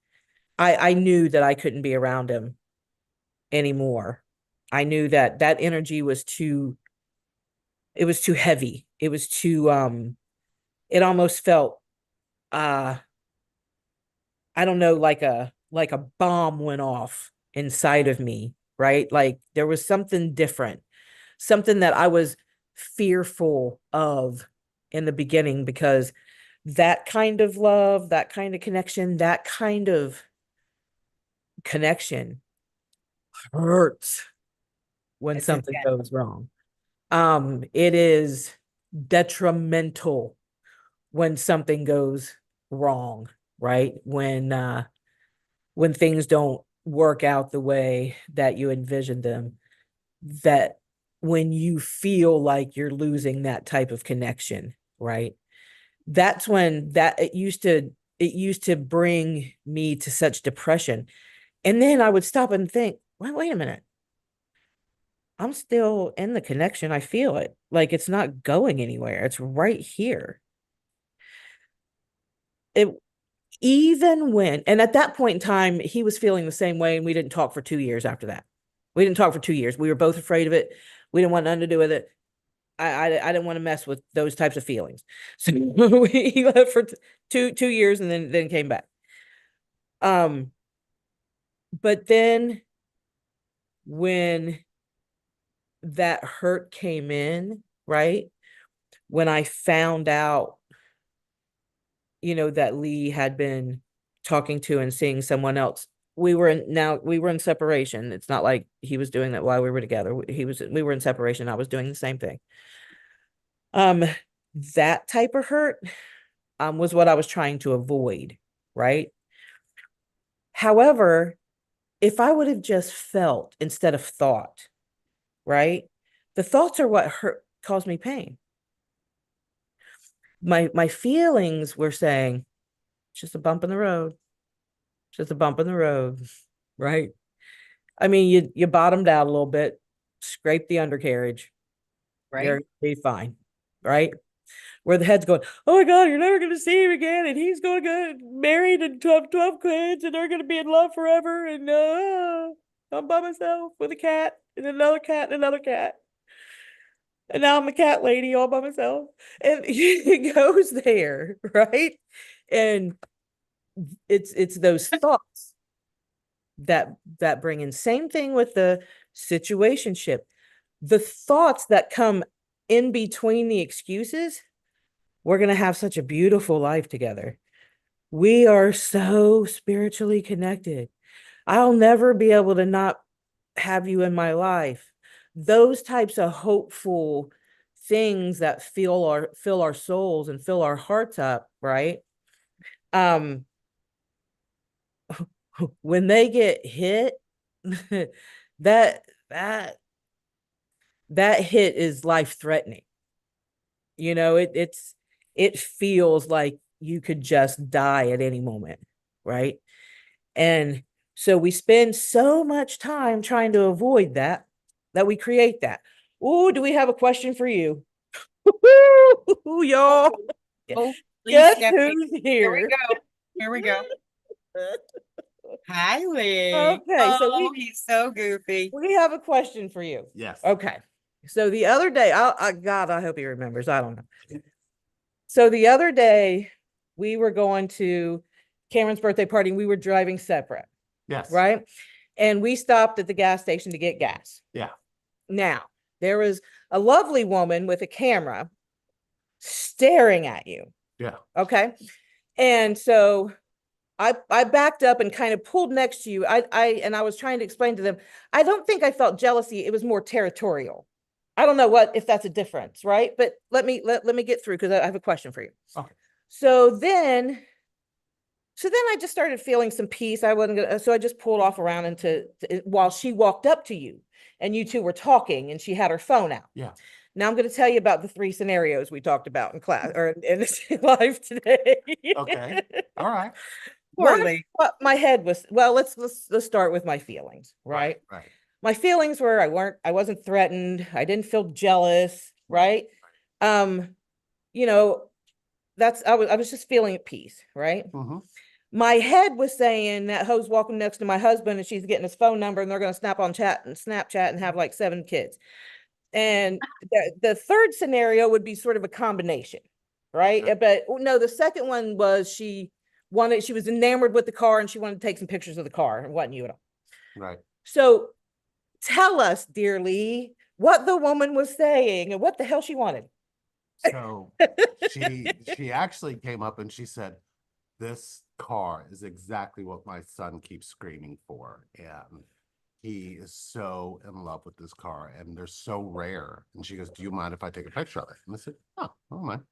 I knew that I couldn't be around him anymore. I knew that that energy was too it was too heavy. It was too it almost felt uh I don't know, like a bomb went off inside of me, right? Like there was something different, something that I was fearful of in the beginning, because that kind of love, that kind of connection, that kind of connection hurts when It's something intense. goes wrong. It is detrimental when something goes wrong, right? When things don't work out the way that you envisioned them, that when you feel like you're losing that type of connection, right? That's when that it used to bring me to such depression. And then I would stop and think, wait a minute. I'm still in the connection. I feel it. Like it's not going anywhere. It's right here. It even when, and at that point in time, he was feeling the same way, and we didn't talk for 2 years after that. We didn't talk for 2 years. We were both afraid of it. We didn't want nothing to do with it. I didn't want to mess with those types of feelings. So he left for two years and then came back. Um, but then when that hurt came in, right? When I found out, that Lee had been talking to and seeing someone else, we were in separation. It's not like he was doing that while we were together. We were in separation. I was doing the same thing. Um, that type of hurt was what I was trying to avoid, right? However, if I would have just felt instead of thought, right? The thoughts are what hurt, caused me pain. My feelings were saying, it's just a bump in the road. It's just a bump in the road, right? I mean, you bottomed out a little bit, scrape the undercarriage, Right? you're be fine, right? Where the head's going, oh my God, you're never going to see him again. And he's going to get married and 12 kids, and they're going to be in love forever. And I'm by myself with a cat and another cat and another cat. And now I'm a cat lady all by myself. And it goes there, right? And it's those thoughts that bring in. Same thing with the situationship. The thoughts that come in between the excuses, we're going to have such a beautiful life together. We are so spiritually connected. I'll never be able to not have you in my life. Those types of hopeful things that fill our souls and fill our hearts up, right? Um, when they get hit, that that that hit is life threatening. It feels like you could just die at any moment, right? And so we spend so much time trying to avoid that we create that. Oh, do we have a question for you? Y'all, Oh, Lee guess stepped in. who's Here we here? go. Here we go. Hi, Lee. Okay, so Oh, he's so goofy. we have a question for you. Yes. Okay. So the other day, God, I hope he remembers. I don't know. So the other day, we were going to Cameron's birthday party, and we were driving separate, Yes. right? And we stopped at the gas station to get gas. Yeah. Now, there was a lovely woman with a camera staring at you. Yeah. Okay. And so I backed up and kind of pulled next to you. I was trying to explain to them, I don't think I felt jealousy. It was more territorial. I don't know if that's a difference, right? But let me get through, because I have a question for you. Okay. So then I just started feeling some peace. I wasn't gonna, so I just pulled off around while she walked up to you, and you two were talking, and she had her phone out. Yeah. Now I'm going to tell you about the 3 scenarios we talked about in class or in this live today. Okay. All right. One, Poorly. what my head was, well, let's start with my feelings, right? Right. My feelings were I wasn't threatened. I didn't feel jealous, right? Um, you know, I was just feeling at peace, right? Mm-hmm. My head was saying that hoe's walking next to my husband and she's getting his phone number and they're going to Snapchat and have like 7 kids. And the third scenario would be sort of a combination, right? But no, the second one was she was enamored with the car and she wanted to take some pictures of the car and wasn't you at all. Right. So tell us, dear Lee, what the woman was saying and what the hell she wanted. So she actually came up and she said, this car is exactly what my son keeps screaming for. And he is so in love with this car and they're so rare. And she goes, do you mind if I take a picture of it? And I said, oh, I don't mind.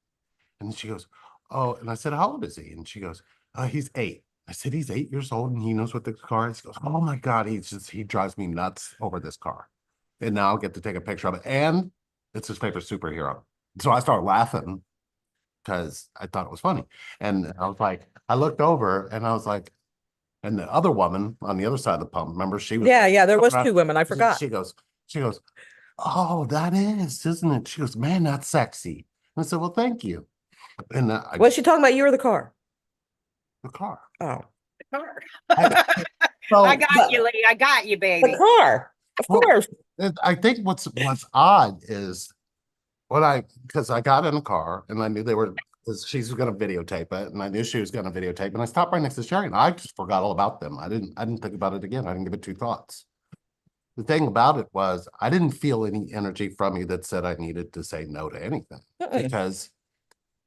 And then she goes, oh, and I said, how old is he? And she goes, he's 8. I said, he's 8 years old and he knows what this car is. She goes, oh my God, he drives me nuts over this car. And now I'll get to take a picture of it. And it's his favorite superhero. So I started laughing because I thought it was funny. And I was like, I looked over and I was like, and the other woman on the other side of the pump, remember, she was, Yeah, there was 2 women. I forgot. she goes, oh, that is, isn't it? She goes, man, that's sexy. And I said, well, thank you. And Was she talking about you or the car? the car. Oh, The car. So, I got you, Lee. I got you, baby. the car. Of Well, course. I think what's odd is because I got in the car and I knew she's going to videotape it and I knew she was going to videotape and I stopped right next to Sherry and I just forgot all about them. I didn't think about it again. I didn't give it 2 thoughts. The thing about it was I didn't feel any energy from you that said I needed to say no to anything because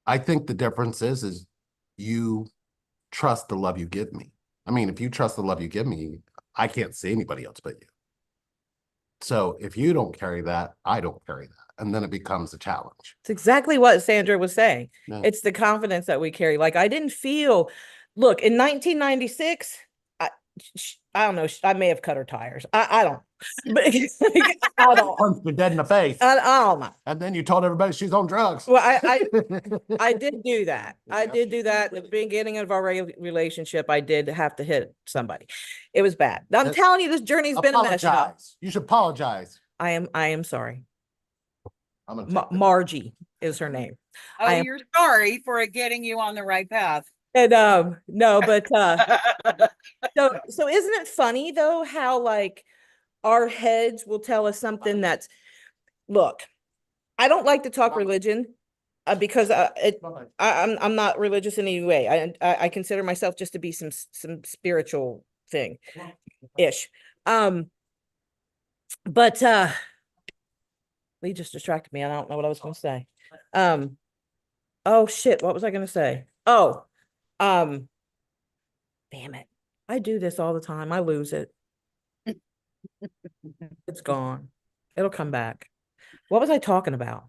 I think the difference is you trust the love you give me. I mean, if you trust the love you give me, I can't see anybody else but you. So if you don't carry that, I don't carry that. And then it becomes a challenge. It's exactly what Sandra was saying. Yeah. It's the confidence that we carry. Like I didn't feel, look, in 1996, I don't know. I may have cut her tires. I don't. But I don't. Punched her dead in the face. I don't know. And then you told everybody she's on drugs. Well, I did do that. I did do that at the beginning of our relationship. I did have to hit somebody. It was bad. I'm telling you, this journey's been a mess. Apologize. You should apologize. I am sorry. I'm gonna Margie is her name. Oh, you're sorry for it getting you on the right path. And no, but so isn't it funny though how like our heads will tell us something that's, look, I don't like to talk religion because I'm not religious in any way. I consider myself just to be some spiritual thing ish. But Lee just distracted me. I don't know what I was going to say. Oh shit, what was I going to say? Oh, damn it. I do this all the time. I lose it. It's gone. It'll come back. What was I talking about?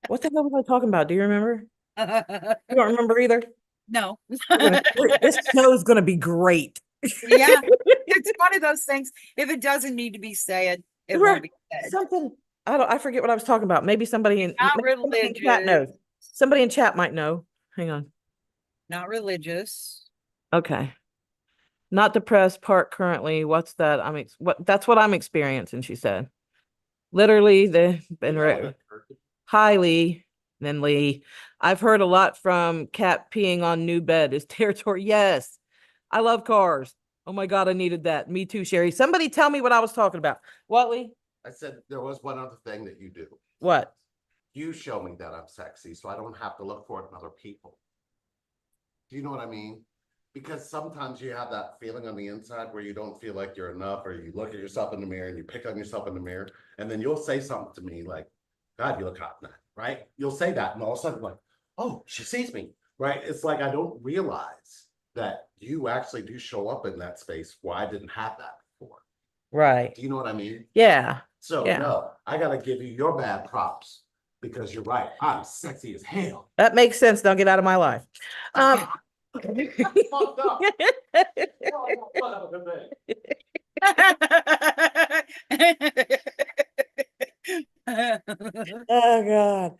What the hell was I talking about? Do you remember? You don't remember either? No. This show is going to be great. Yeah, it's one of those things. If it doesn't need to be said, it won't be said. Something, I forget what I was talking about. Maybe somebody in chat knows. religious. Somebody in chat might know. Hang on. Not religious. Okay. Not depressed part currently. What's that? That's what I'm experiencing, she said. Literally, they've been highly, then Lee. I've heard a lot from Cat peeing on new bed is territory. Yes. I love cars. Oh my God, I needed that. Me too, Sherry. Somebody tell me what I was talking about. What, Lee? I said there was one other thing that you do. What? You show me that I'm sexy, so I don't have to look for it in other people. Do you know what I mean? Because sometimes you have that feeling on the inside where you don't feel like you're enough, or you look at yourself in the mirror and you pick on yourself in the mirror, and then you'll say something to me like, God, you look hot tonight, right? You'll say that, and all of a sudden, like, oh, she sees me, right? It's like I don't realize that you actually do show up in that space where I didn't have that before. Right. Do you know what I mean? Yeah. So Yeah. no, I gotta give you your bad props because you're right. I'm sexy as hell. That makes sense. Now get out of my life. Fucked up. Oh God.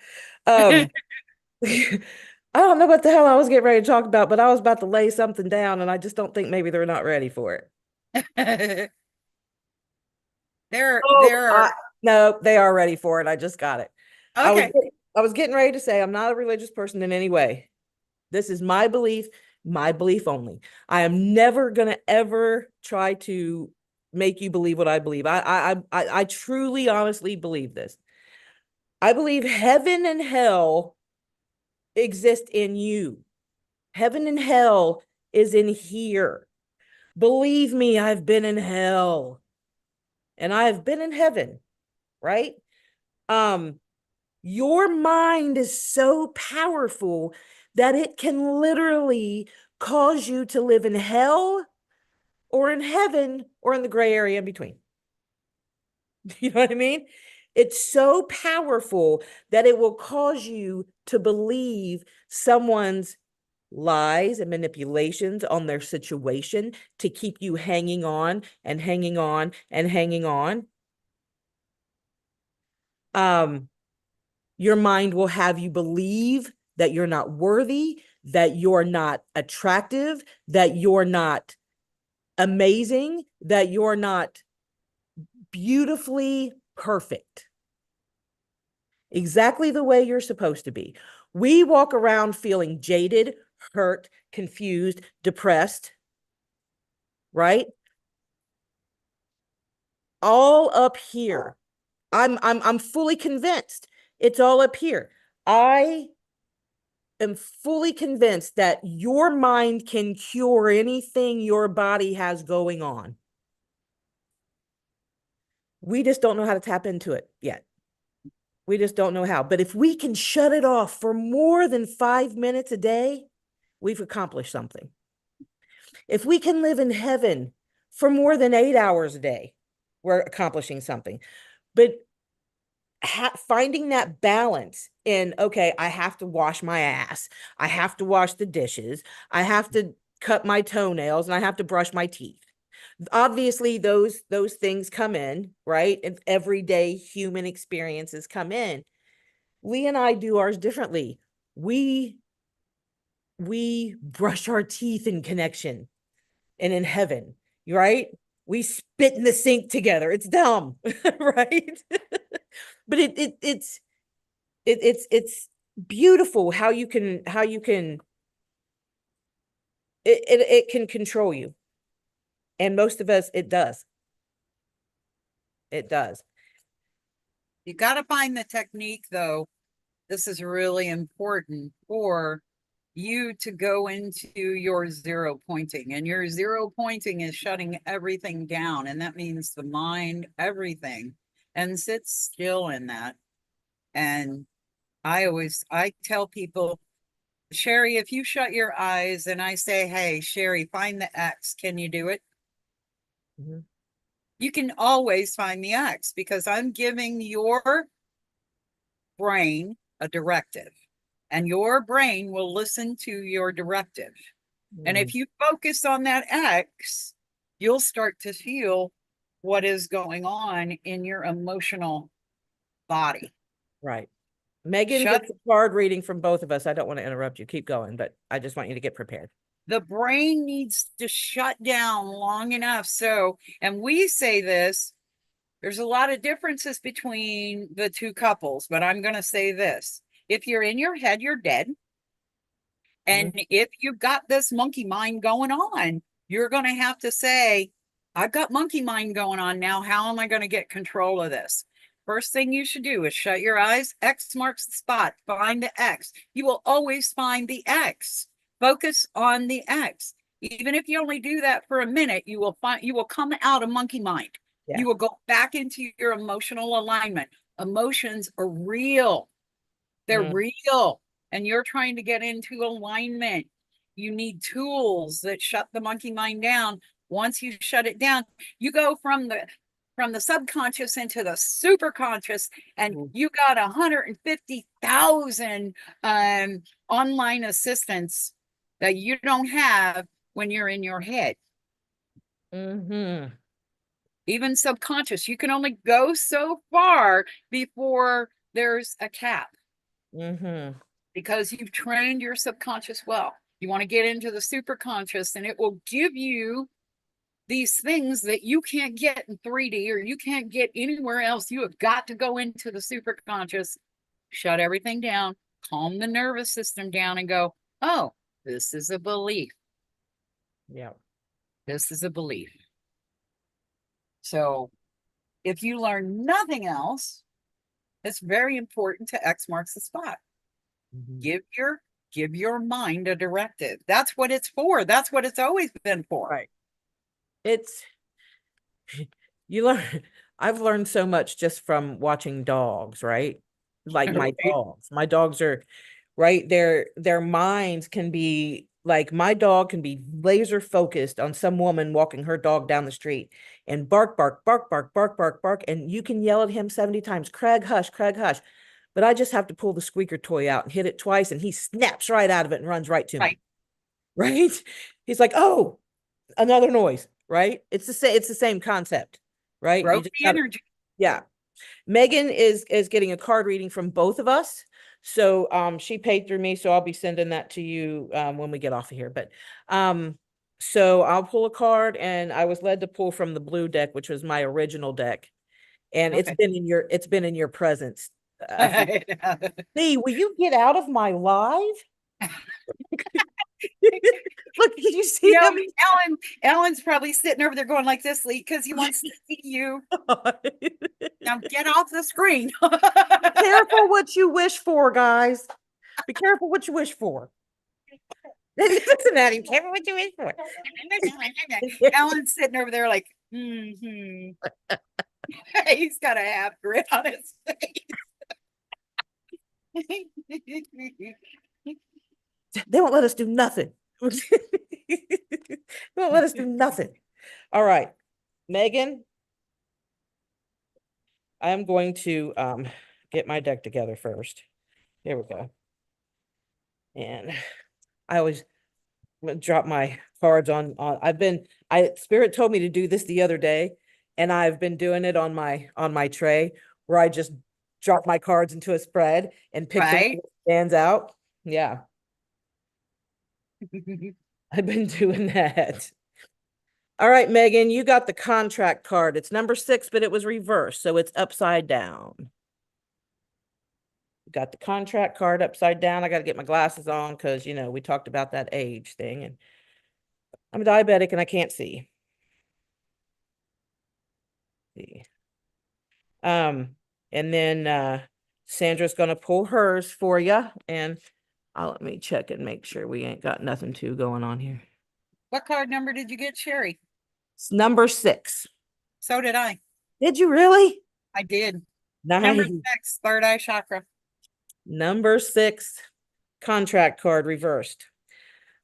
I don't know what the hell I was getting ready to talk about, but I was about to lay something down and I just don't think maybe they're not ready for it. No, they are ready for it. I just got it. Okay. I was getting ready to say I'm not a religious person in any way. This is my belief only. I am never going to ever try to make you believe what I believe. I truly, honestly believe this. I believe heaven and hell exist in you. Heaven and hell is in here. Believe me, I've been in hell and I have been in heaven, right? Your mind is so powerful that it can literally cause you to live in hell or in heaven or in the gray area in between. You know what I mean? It's so powerful that it will cause you to believe someone's lies and manipulations on their situation to keep you hanging on and hanging on and hanging on. Your mind will have you believe that you're not worthy, that you're not attractive, that you're not amazing, that you're not beautifully perfect. Exactly the way you're supposed to be. We walk around feeling jaded, hurt, confused, depressed, right? All up here. I'm fully convinced it's all up here. I am fully convinced that your mind can cure anything your body has going on. We just don't know how to tap into it yet. We just don't know how. But if we can shut it off for more than 5 minutes a day, we've accomplished something. If we can live in heaven for more than 8 hours a day, we're accomplishing something. But finding that balance in, okay, I have to wash my ass, I have to wash the dishes, I have to cut my toenails, and I have to brush my teeth. Obviously, those things come in, right? And everyday human experiences come in. Lee and I do ours differently. We brush our teeth in connection and in heaven, right? We spit in the sink together. It's dumb, right? But it's beautiful how you can it can control you. And most of us, it does. It does. You got to find the technique, though. This is really important for you to go into your zero pointing. And your zero pointing is shutting everything down. And that means the mind, everything, and sit still in that. And I tell people, Sherry, if you shut your eyes and I say, hey, Sherry, find the X, can you do it? Mm-hmm. You can always find the X because I'm giving your brain a directive and your brain will listen to your directive. And if you focus on that X, you'll start to feel what is going on in your emotional body. Right. Megan gets a card reading from both of us. I don't want to interrupt you. Keep going, but I just want you to get prepared. The brain needs to shut down long enough. So, and we say this, there's a lot of differences between the two couples, but I'm going to say this. If you're in your head, you're dead. And if you've got this monkey mind going on, you're going to have to say, I've got monkey mind going on now. How am I going to get control of this? First thing you should do is shut your eyes. X marks the spot. Find the X. You will always find the X. Focus on the X. Even if you only do that for a minute, you will come out of monkey mind. Yeah. You will go back into your emotional alignment. Emotions are real. They're real. And you're trying to get into alignment. You need tools that shut the monkey mind down. Once you shut it down, you go from the subconscious into the super conscious, and you got 150,000 online assistants that you don't have when you're in your head. Even subconscious, you can only go so far before there's a cap. Because you've trained your subconscious well. You want to get into the super conscious, and it will give you these things that you can't get in 3D or you can't get anywhere else. You have got to go into the super conscious, shut everything down, calm the nervous system down, and go, oh, this is a belief. Yeah. This is a belief. So if you learn nothing else, it's very important to X marks the spot. Mhm. Give your mind a directive. That's what it's for. That's what it's always been for. Right. It's you learn I've learned so much just from watching dogs, right? Like my Right. dogs. My dogs are right, their minds can be like my dog can be laser focused on some woman walking her dog down the street and bark, bark, bark, bark, bark, bark, bark. And you can yell at him 70 times, Craig, hush, Craig, hush. But I just have to pull the squeaker toy out and hit it twice, and he snaps right out of it and runs right to me. Right. Right? He's like, oh, another noise, right? It's the same concept, right? You Broke just the gotta, energy. yeah. Megan is getting a card reading from both of us. So she paid through me, so I'll be sending that to you when we get off of here. But so I'll pull a card, and I was led to pull from the blue deck, which was my original deck. And Okay. it's been in your presence. Lee, will you get out of my live? Look, did you You see know, him? Ellen's probably sitting over there going like this, Lee, because he wants to see you. Now get off the screen. Careful what you wish for, guys. Be careful what you wish for. Listen at him. Careful what you wish for. Ellen's sitting over there like, mm-hmm. He's got a half grin on his face. They won't let us do nothing. They won't let us do nothing. All right, Megan, I am going to get my deck together first. Here we go. And I always drop my cards on Spirit told me to do this the other day, and I've been doing it on my tray where I just drop my cards into a spread and pick the one Right? that stands out. Yeah, I've been doing that. All right, Megan, you got the contract card. It's number 6, but it was reversed, so it's upside down. Got the contract card upside down. I got to get my glasses on because, we talked about that age thing, and I'm a diabetic and I can't see. See. And then Sandra's gonna pull hers for you, and let me check and make sure we ain't got nothing too going on here. What card number did you get, Sherry? It's number 6. So did I. Did you really? I did. Number Nice. 6, third eye chakra. Number 6, contract card reversed.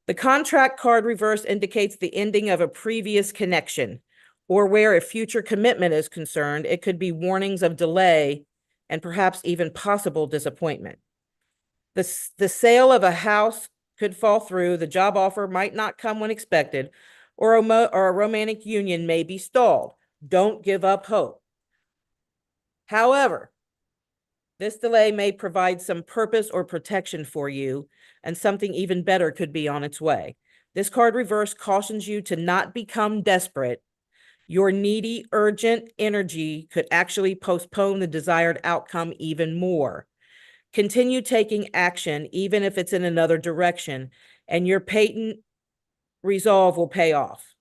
The contract card reverse indicates the ending of a previous connection, or where a future commitment is concerned, it could be warnings of delay and perhaps even possible disappointment. The sale of a house could fall through, the job offer might not come when expected, or a romantic union may be stalled. Don't give up hope. However, this delay may provide some purpose or protection for you, and something even better could be on its way. This card reverse cautions you to not become desperate. Your needy, urgent energy could actually postpone the desired outcome even more. Continue taking action, even if it's in another direction, and your patent resolve will pay off.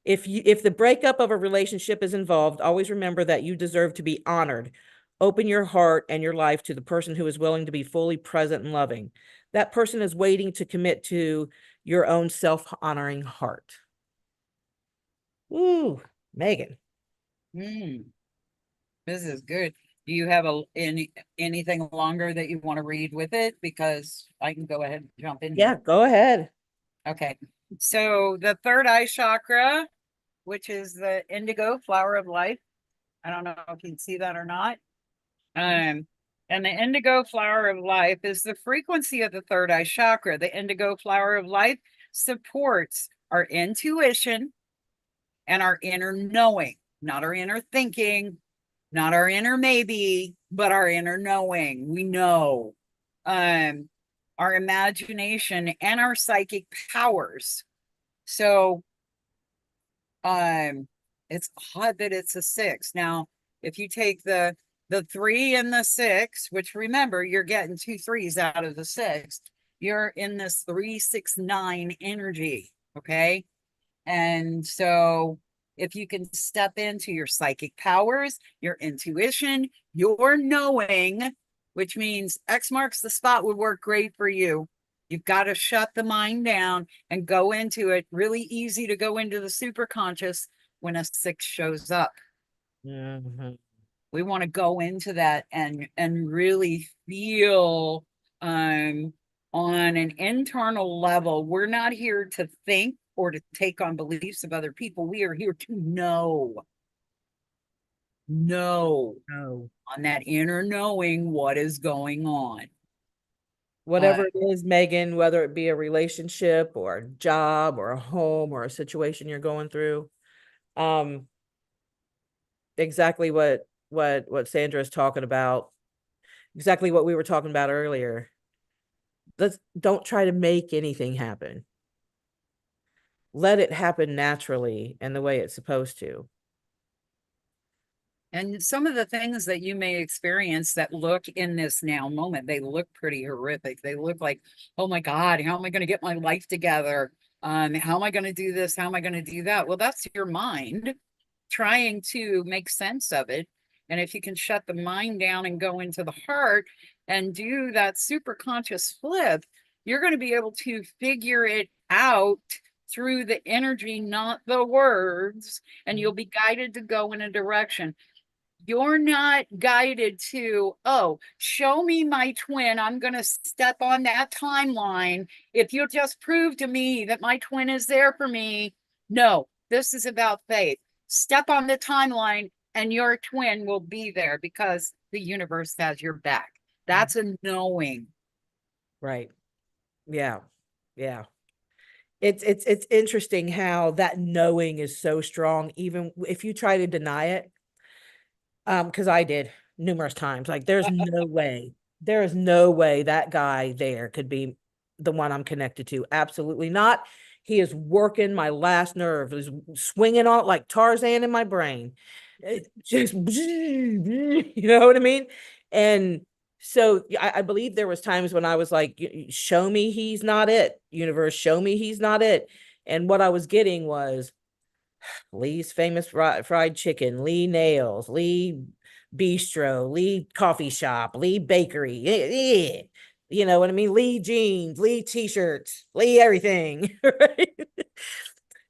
If the breakup of a relationship is involved, always remember that you deserve to be honored. Open your heart and your life to the person who is willing to be fully present and loving. That person is waiting to commit to your own self-honoring heart. Ooh, Megan. This is good. Do you have anything longer that you want to read with it? Because I can go ahead and jump in Yeah, here. go ahead. Okay. So the third eye chakra, which is the indigo flower of life. I don't know if you can see that or not. And the indigo flower of life is the frequency of the third eye chakra. The indigo flower of life supports our intuition and our inner knowing, not our inner thinking, not our inner maybe, but our inner knowing. We know. Our imagination and our psychic powers. So it's odd that it's a 6. Now, if you take the 3 and the 6, which remember you're getting 2 3s out of the 6, you're in this 3 6 9 energy. Okay. And so if you can step into your psychic powers, your intuition, your knowing, which means X marks the spot would work great for you. You've got to shut the mind down and go into it. Really easy to go into the super conscious when a 6 shows up. Mhm. We want to go into that and really feel on an internal level. We're not here to think or to take on beliefs of other people. We are here to know Oh. on that inner knowing what is going on. Whatever it is, Megan, whether it be a relationship or a job or a home or a situation you're going through. Exactly what Sandra is talking about, exactly what we were talking about earlier. Don't try to make anything happen. Let it happen naturally and the way it's supposed to. And some of the things that you may experience that look in this now moment, they look pretty horrific. They look like, oh my God, how am I going to get my life together? How am I going to do this? How am I going to do that? Well, that's your mind trying to make sense of it. And if you can shut the mind down and go into the heart and do that super conscious flip, you're going to be able to figure it out through the energy, not the words, and you'll be guided to go in a direction. You're not guided to, oh, show me my twin. I'm going to step on that timeline. If you'll just prove to me that my twin is there for me. No, this is about faith. Step on the timeline and your twin will be there because the universe has your back. That's a knowing. Right. Yeah. Yeah. It's interesting how that knowing is so strong, even if you try to deny it. Because I did numerous times. Like, there is no way that guy there could be the one I'm connected to. Absolutely not. He is working my last nerve. He's swinging on it like Tarzan in my brain. It just, you know what I mean? And so I believe there was times when I was like, show me he's not it, universe, show me he's not it. And what I was getting was, Lee's famous fried chicken, Lee Nails, Lee Bistro, Lee Coffee Shop, Lee Bakery. You know what I mean? Lee jeans, Lee t-shirts, Lee everything. Right?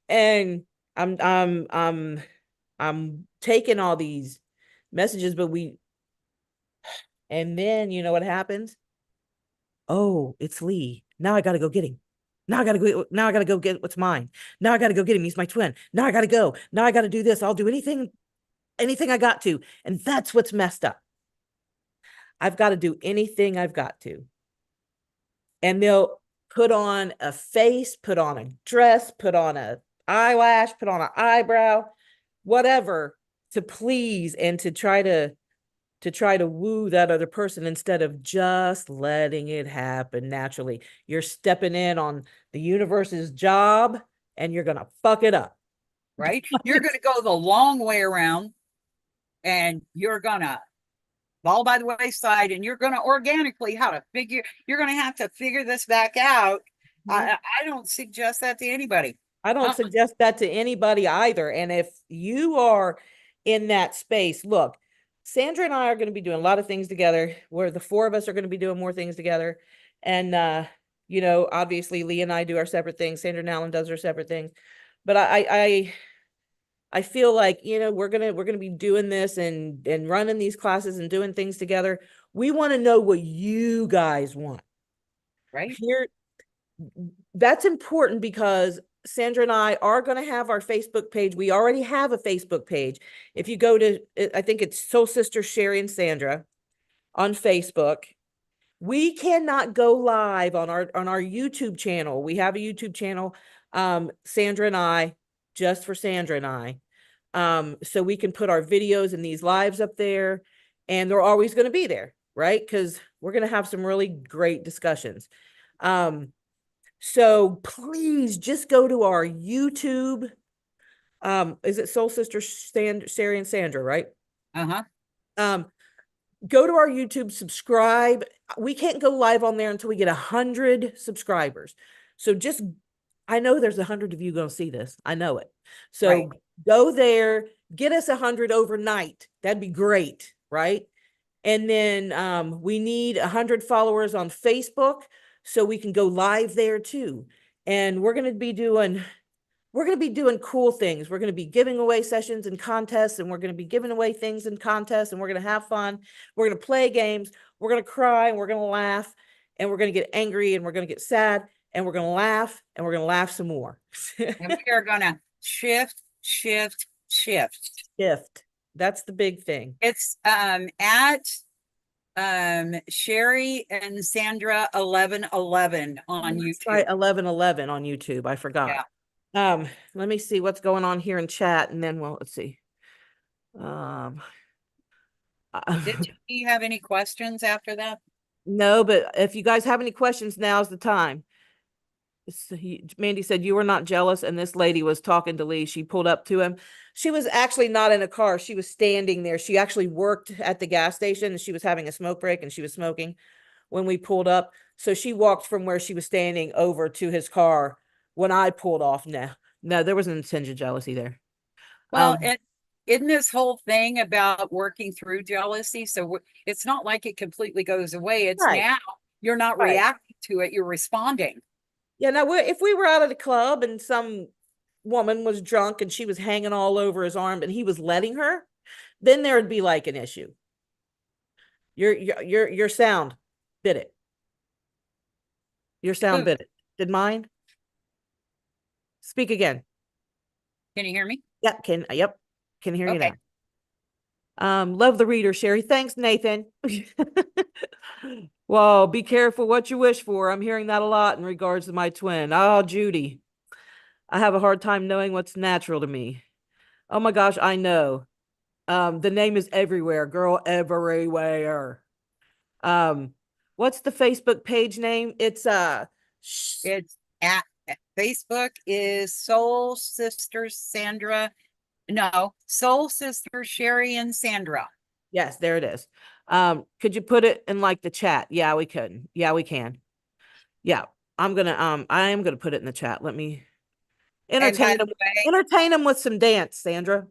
And I'm taking all these messages, but and then you know what happens? Oh, it's Lee. Now I gotta go get him. Now I gotta go get what's mine. Now I gotta go get him. He's my twin. Now I gotta go. Now I gotta do this. I'll do anything I got to. And that's what's messed up. I've got to do anything I've got to. And they'll put on a face, put on a dress, put on a eyelash, put on an eyebrow, whatever, to please and to try to woo that other person instead of just letting it happen naturally. You're stepping in on the universe's job and you're going to fuck it up. Right? You're going to go the long way around and you're going to fall by the wayside and you're going to organically you're going to have to figure this back out. I don't suggest that to anybody. I don't suggest that to anybody either. And if you are in that space, look, Sandra and I are going to be doing a lot of things together, where the four of us are going to be doing more things together. And, you know, obviously Lee and I do our separate things. Sandra and Alan does her separate things. But I feel like, you know, we're gonna be doing this and running these classes and doing things together. We want to know what you guys want. Right. Here, that's important because Sandra and I are going to have our Facebook page. We already have a Facebook page. If you go to, I think it's Soul Sister Sherry and Sandra on Facebook. We cannot go live on our YouTube channel. We have a YouTube channel, Sandra and I, just for Sandra and I. So we can put our videos and these lives up there, and they're always going to be there, right? Because we're going to have some really great discussions. So please just go to our YouTube. Is it Soul Sister Sherry and Sandra, right? Uh-huh. Go to our YouTube, subscribe. We can't go live on there until we get 100 subscribers. So just I know there's 100 of you going to see this. I know it. So Right. go there, get us 100 overnight. That'd be great, right? And then we need 100 followers on Facebook so we can go live there too. And we're going to be doing cool things. We're going to be giving away sessions and contests, and we're going to be giving away things and contests, and we're going to have fun. We're going to play games. We're going to cry, and we're going to laugh, and we're going to get angry, and we're going to get sad, and we're going to laugh, and we're going to laugh some more. And we are gonna shift, shift, shift. Shift. That's the big thing. It's at Sherry and Sandra 1111 on YouTube. Right, 1111 on YouTube. I forgot. Let me see what's going on here in chat, and then let's see. Did you have any questions after that? No, but if you guys have any questions, now's the time. Mandy said you were not jealous, and this lady was talking to Lee. She pulled up to him. She was actually not in a car. She was standing there. She actually worked at the gas station, and she was having a smoke break, and she was smoking when we pulled up. So she walked from where she was standing over to his car when I pulled off. No, there wasn't a tinge of jealousy there. Well, isn't this whole thing about working through jealousy? So it's not like it completely goes away. It's Right. now you're not Right. reacting to it, you're responding. Yeah, now if we were out at a club and some woman was drunk and she was hanging all over his arm and he was letting her, then there would be like an issue. Your sound bit it. Your sound bit it. Did mine? Speak again. Can you hear me? Yep, can hear you Okay. now. Love the reader, Sherry. Thanks, Nathan. Well, be careful what you wish for. I'm hearing that a lot in regards to my twin. Oh, Judy. I have a hard time knowing what's natural to me. Oh my gosh, I know. The name is everywhere, girl, everywhere. What's the Facebook page name? It's It's at Facebook is Soul Sisters Sandra. No, Soul Sisters Sherry and Sandra. yes, there it is. Could you put it in like the chat? Yeah, we could. Yeah, we can. Yeah, I am gonna put it in the chat. Let me entertain them. Entertain them with some dance, Sandra.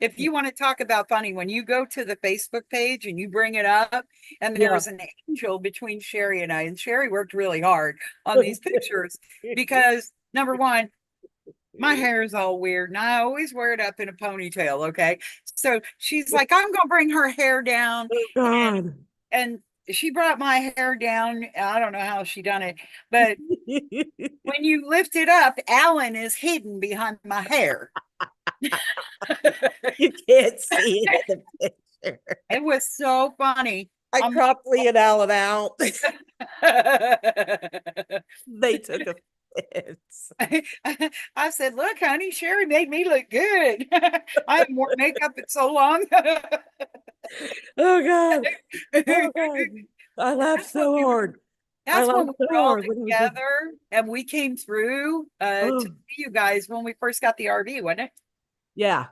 If you want to talk about funny, when you go to the Facebook page and you bring it up, and there's an angel between Sherry and I, and Sherry worked really hard on these pictures because number one, my hair is all weird and I always wear it up in a ponytail. Okay. So she's like, I'm going to bring her hair down. Oh, God. And she brought my hair down. I don't know how she done it, but when you lift it up, Alan is hidden behind my hair. You can't see it in the picture. It was so funny. I cropped Lee and Alan out. They took offense. I said, look, honey, Sherry made me look good. I haven't worn makeup in so long. Oh God. Oh God. I laughed so hard. That's when we were all together and we came through to see you guys when we first got the RV, wasn't it? Yeah.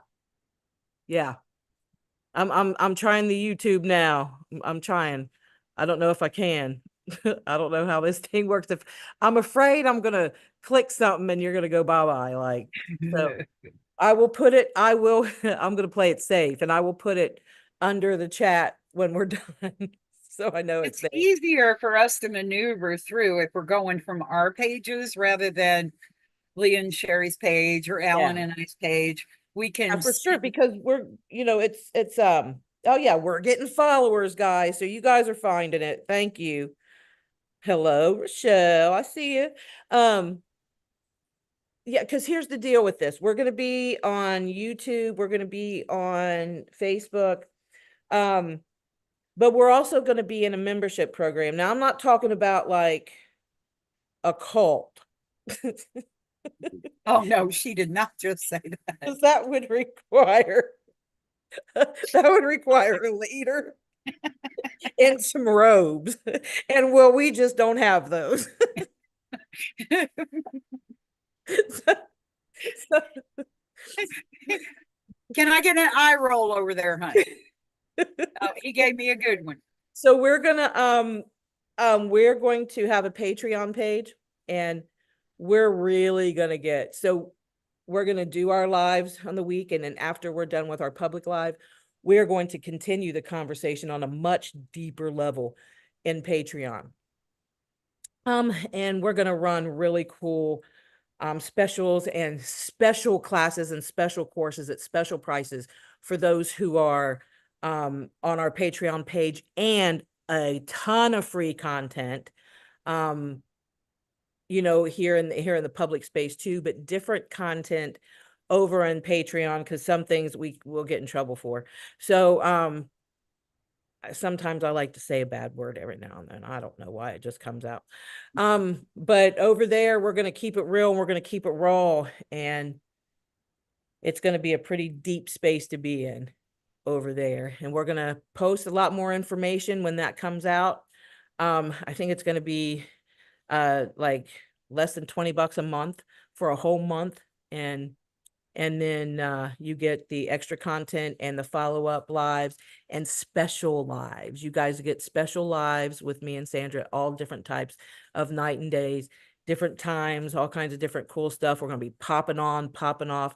Yeah. I'm trying the YouTube now. I'm trying. I don't know if I can. I don't know how this thing works. If I'm afraid I'm gonna click something and you're gonna go bye-bye. Like, so I will put it, I'm gonna play it safe and I will put it under the chat when we're done. So I know it's easier for us to maneuver through if we're going from our pages rather than Lee and Sherry's page or Alan and I's page. We can for sure, because we're, it's oh yeah, we're getting followers, guys. So you guys are finding it. Thank you. Hello, Rochelle. I see you. Yeah, because here's the deal with this. We're gonna be on YouTube, we're gonna be on Facebook. But we're also going to be in a membership program. Now, I'm not talking about like a cult. Oh, no, she did not just say that. Because that would require a leader and some robes. And well, we just don't have those. Can I get an eye roll over there, honey? Oh, he gave me a good one. So we're gonna we're going to have a Patreon page, and we're really gonna get, so we're gonna do our lives on the week, and then after we're done with our public live, we're going to continue the conversation on a much deeper level in Patreon. And we're gonna run really cool specials and special classes and special courses at special prices for those who are on our Patreon page, and a ton of free content, here in the public space too, but different content over on Patreon, because some things we will get in trouble for. So sometimes I like to say a bad word every now and then. I don't know why, it just comes out. But over there, we're going to keep it real and we're going to keep it raw, and it's going to be a pretty deep space to be in over there. And we're going to post a lot more information when that comes out. I think it's going to be like less than $20 a month for a whole month. And then you get the extra content and the follow-up lives and special lives. You guys get special lives with me and Sandra, all different types of night and days, different times, all kinds of different cool stuff. We're going to be popping on, popping off,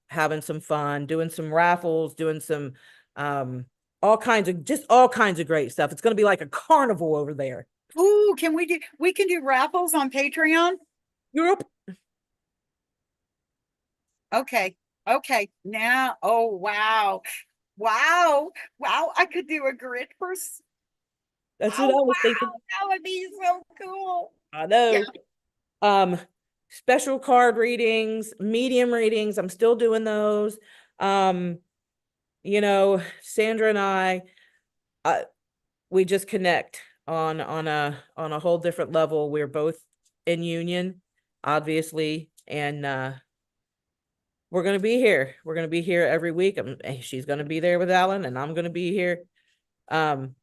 having some fun, doing some raffles, doing some all kinds of great stuff. It's going to be like a carnival over there. Ooh, we can do raffles on Patreon? Europe. Okay. Okay. Now, oh, wow. Wow. Wow. I could do a grid for, That's oh, what I was wow. thinking. That would be so cool. I know. Yeah. Special card readings, medium readings. I'm still doing those. Sandra and I, we just connect on a whole different level. We're both in union, obviously, and we're gonna be here. We're gonna be here every week. She's gonna be there with Alan, and I'm gonna be here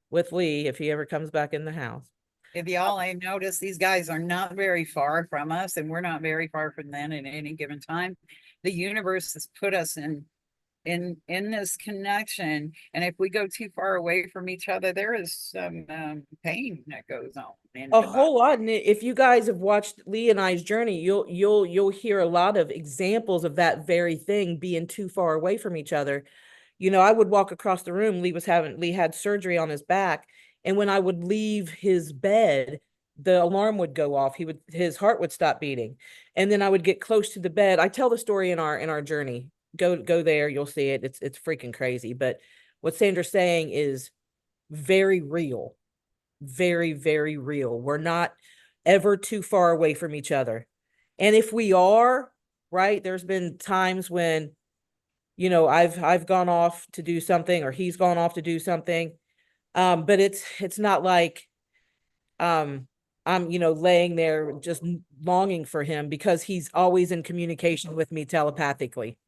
with Lee if he ever comes back in the house. If y'all ain't noticed, these guys are not very far from us, and we're not very far from them at any given time. The universe has put us in this connection, and if we go too far away from each other, there is some pain that goes on in A the body. whole lot. And if you guys have watched Lee and I's journey, you'll hear a lot of examples of that very thing, being too far away from each other. I would walk across the room. Lee had surgery on his back. And when I would leave his bed, the alarm would go off. His heart would stop beating. And then I would get close to the bed. I tell the story in our journey. Go there, you'll see it. It's freaking crazy. But what Sandra's saying is very real. Very, very real. We're not ever too far away from each other. And if we are, right, there's been times when I've gone off to do something, or he's gone off to do something. But it's not like I'm laying there just longing for him, because he's always in communication with me telepathically.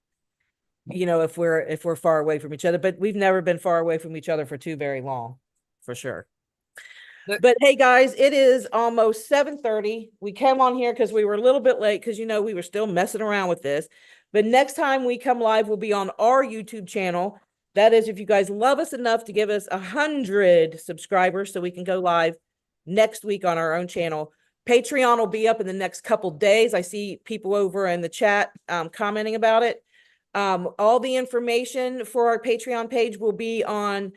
If we're far away from each other, but we've never been far away from each other for too very long, for sure. But hey guys, it is almost 7:30. We came on here because we were a little bit late, because we were still messing around with this. But next time we come live, we'll be on our YouTube channel. That is, if you guys love us enough to give us 100 subscribers so we can go live next week on our own channel. Patreon will be up in the next couple days. I see people over in the chat commenting about it. All the information for our Patreon page will be on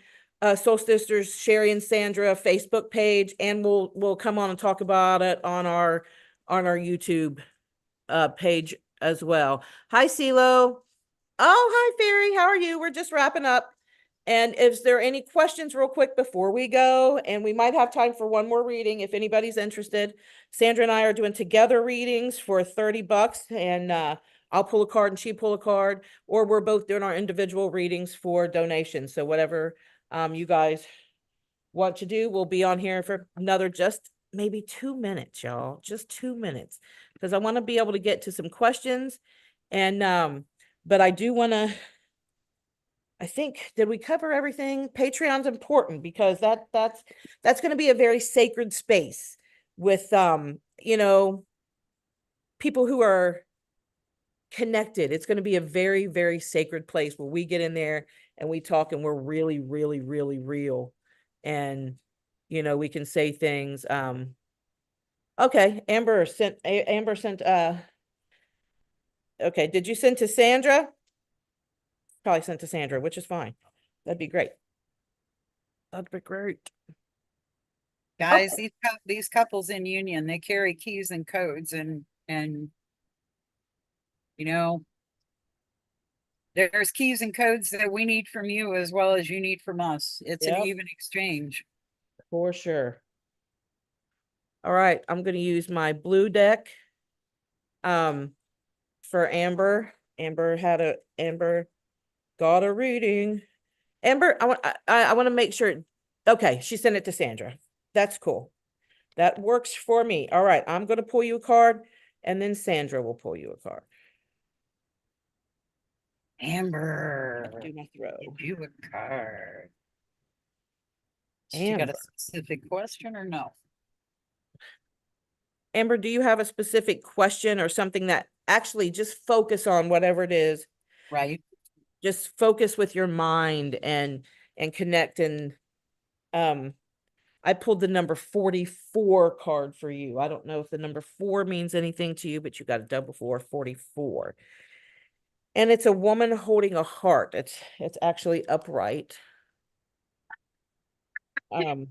Soul Sisters Sherry and Sandra Facebook page, and we'll come on and talk about it on our YouTube page as well. Hi, CeeLo. Oh, hi, Fairy. How are you? We're just wrapping up. And is there any questions real quick before we go? And we might have time for one more reading if anybody's interested. Sandra and I are doing together readings for $30, and I'll pull a card and she pull a card, or we're both doing our individual readings for donations. So whatever you guys want to do, we'll be on here for another just maybe 2 minutes, y'all. Just 2 minutes, because I want to be able to get to some questions. And but I do want to, I think, did we cover everything? Patreon's important, because that's going to be a very sacred space with people who are connected. It's going to be a very, very sacred place where we get in there and we talk, and we're really, really, really real. And we can say things. Okay, Amber sent okay, did you send to Sandra? Probably sent to Sandra, which is fine. That'd be great. That'd be great. Guys, these couples in union, they carry keys and codes, and you know, there's keys and codes that we need from you as well as you need from us. It's an Yep. even exchange. For sure. All right, I'm going to use my blue deck for Amber. Amber got a reading. Amber, I want to make sure. Okay, she sent it to Sandra. That's cool. That works for me. All right, I'm going to pull you a card, and then Sandra will pull you a card. Amber, Do my throw. give you a card. She got a Amber. specific question or no? Amber, do you have a specific question or something that actually just focus on whatever it is? Right? Just focus with your mind and connect. And I pulled the number 44 card for you. I don't know if the number 4 means anything to you, but you got a double 4, 44. And it's a woman holding a heart. It's actually upright. I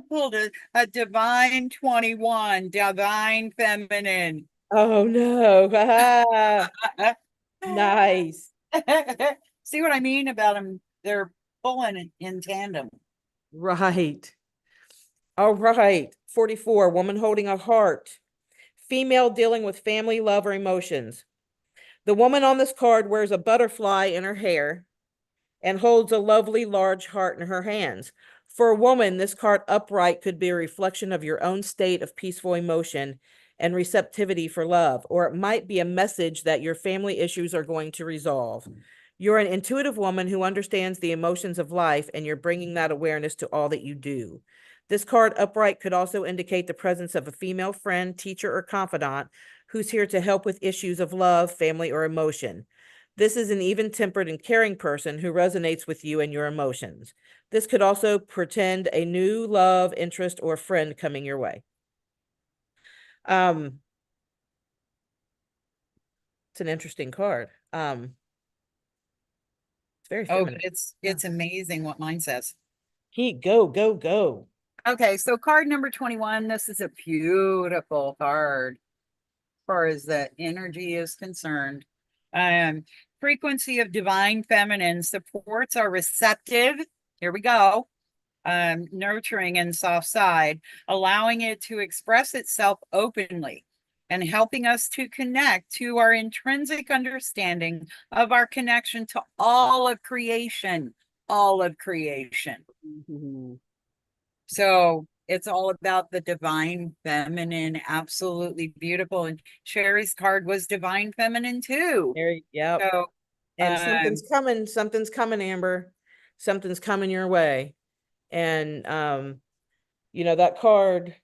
pulled a divine 21, divine feminine. Oh no. Nice. See what I mean about them? They're pulling in tandem. Right. All right. 44, woman holding a heart. Female dealing with family, love, or emotions. The woman on this card wears a butterfly in her hair and holds a lovely large heart in her hands. For a woman, this card upright could be a reflection of your own state of peaceful emotion and receptivity for love, or it might be a message that your family issues are going to resolve. You're an intuitive woman who understands the emotions of life, and you're bringing that awareness to all that you do. This card upright could also indicate the presence of a female friend, teacher, or confidant who's here to help with issues of love, family, or emotion. This is an even-tempered and caring person who resonates with you and your emotions. This could also portend a new love, interest, or friend coming your way. It's an interesting card. It's very Oh, feminine. but it's amazing what mine says. Go, go, go. Okay, so card number 21. This is a beautiful card as far as the energy is concerned. Frequency of divine feminine supports our receptive. Here we go. Nurturing and soft side, allowing it to express itself openly and helping us to connect to our intrinsic understanding of our connection to all of creation, all of creation. So it's all about the divine feminine, absolutely beautiful. And Sherry's card was divine feminine too. Yep. So, And something's coming, Amber. Something's coming your way. And that card,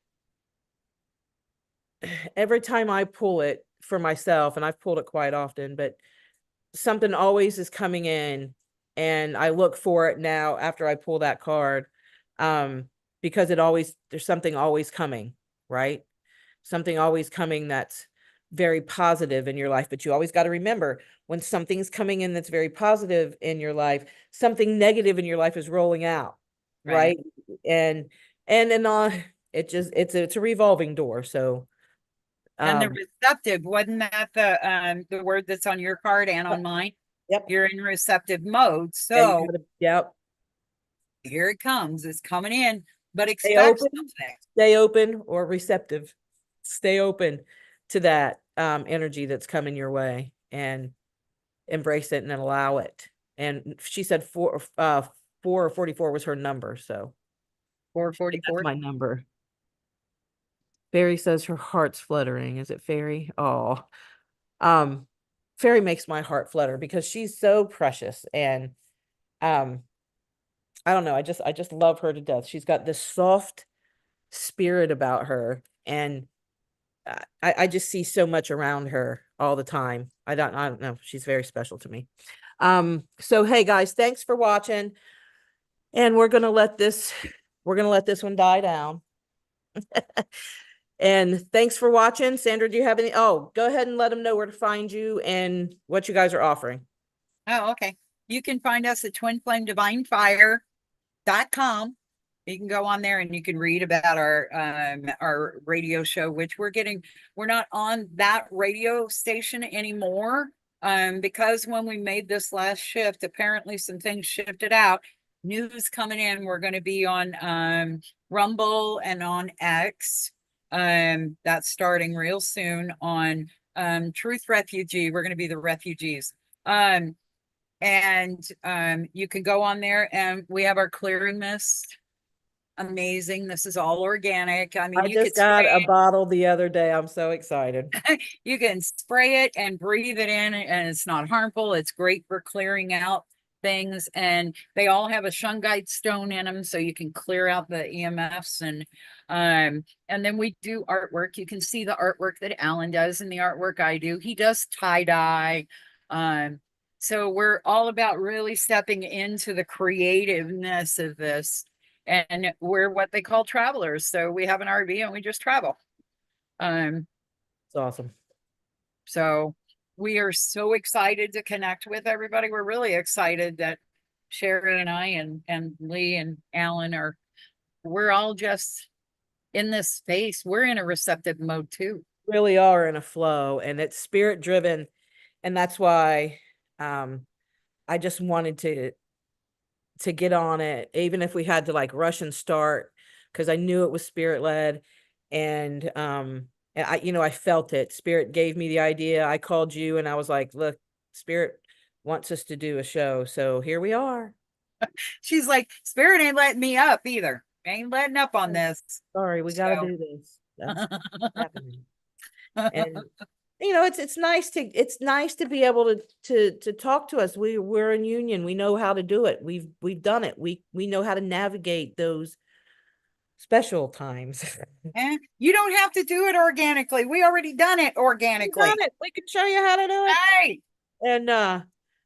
every time I pull it for myself, and I've pulled it quite often, but something always is coming in, and I look for it now after I pull that card, because there's something always coming, right? Something always coming that's very positive in your life. But you always got to remember, when something's coming in that's very positive in your life, something negative in your life is rolling out, right? And it's a revolving door. So and the receptive, wasn't that the word that's on your card and on mine? Yep. You're in receptive mode. Yeah, So yep. Here it comes. It's coming in, but Stay expect open, something. stay open or receptive. Stay open to that energy that's coming your way, and embrace it and then allow it. And she said 4 or 44 was her number. So 444. that's my number. Fairy says her heart's fluttering. Is it Fairy? Oh, Fairy makes my heart flutter because she's so precious. And I don't know. I just love her to death. She's got this soft spirit about her. And I just see so much around her all the time. I don't know. She's very special to me. So hey guys, thanks for watching. And we're going to let this we're gonna let this one die down. And thanks for watching. Sandra, do you have any? Oh, go ahead and let them know where to find you and what you guys are offering. Oh, okay. You can find us at twinflamedivinefire.com. You can go on there and you can read about our radio show, which we're not on that radio station anymore. Because when we made this last shift, apparently some things shifted out. News coming in, we're going to be on Rumble and on X. That's starting real soon on Truth Refugee. We're going to be the refugees. And you can go on there and we have our clearing mist. Amazing. This is all organic. I mean, I you could just got a spray bottle the other day. I'm so excited. you can spray it and breathe it in, and it's not harmful. It's great for clearing out things, and they all have a shungite stone in them, so you can clear out the EMFs. And then we do artwork. You can see the artwork that Alan does and the artwork I do. He does tie-dye. So we're all about really stepping into the creativeness of this. And we're what they call travelers. So we have an RV and we just travel. It's awesome. So we are so excited to connect with everybody. We're really excited that Sherry and I and Lee and Alan we're all just in this space. We're in a receptive mode too. Really are in a flow, and it's spirit driven. And that's why I just wanted to get on it, even if we had to like rush and start, because I knew it was spirit led. And I felt it. Spirit gave me the idea. I called you and I was like, look, Spirit wants us to do a show. So here we are. She's like, Spirit ain't letting me up either. Ain't letting up on this. Sorry, we got to do this. That's happening. And it's nice to be able to talk to us. We're in union. We know how to do it. We've done it. We know how to navigate those special times. You don't have to do it organically. We already done it organically. We can show you how to do it. Right. And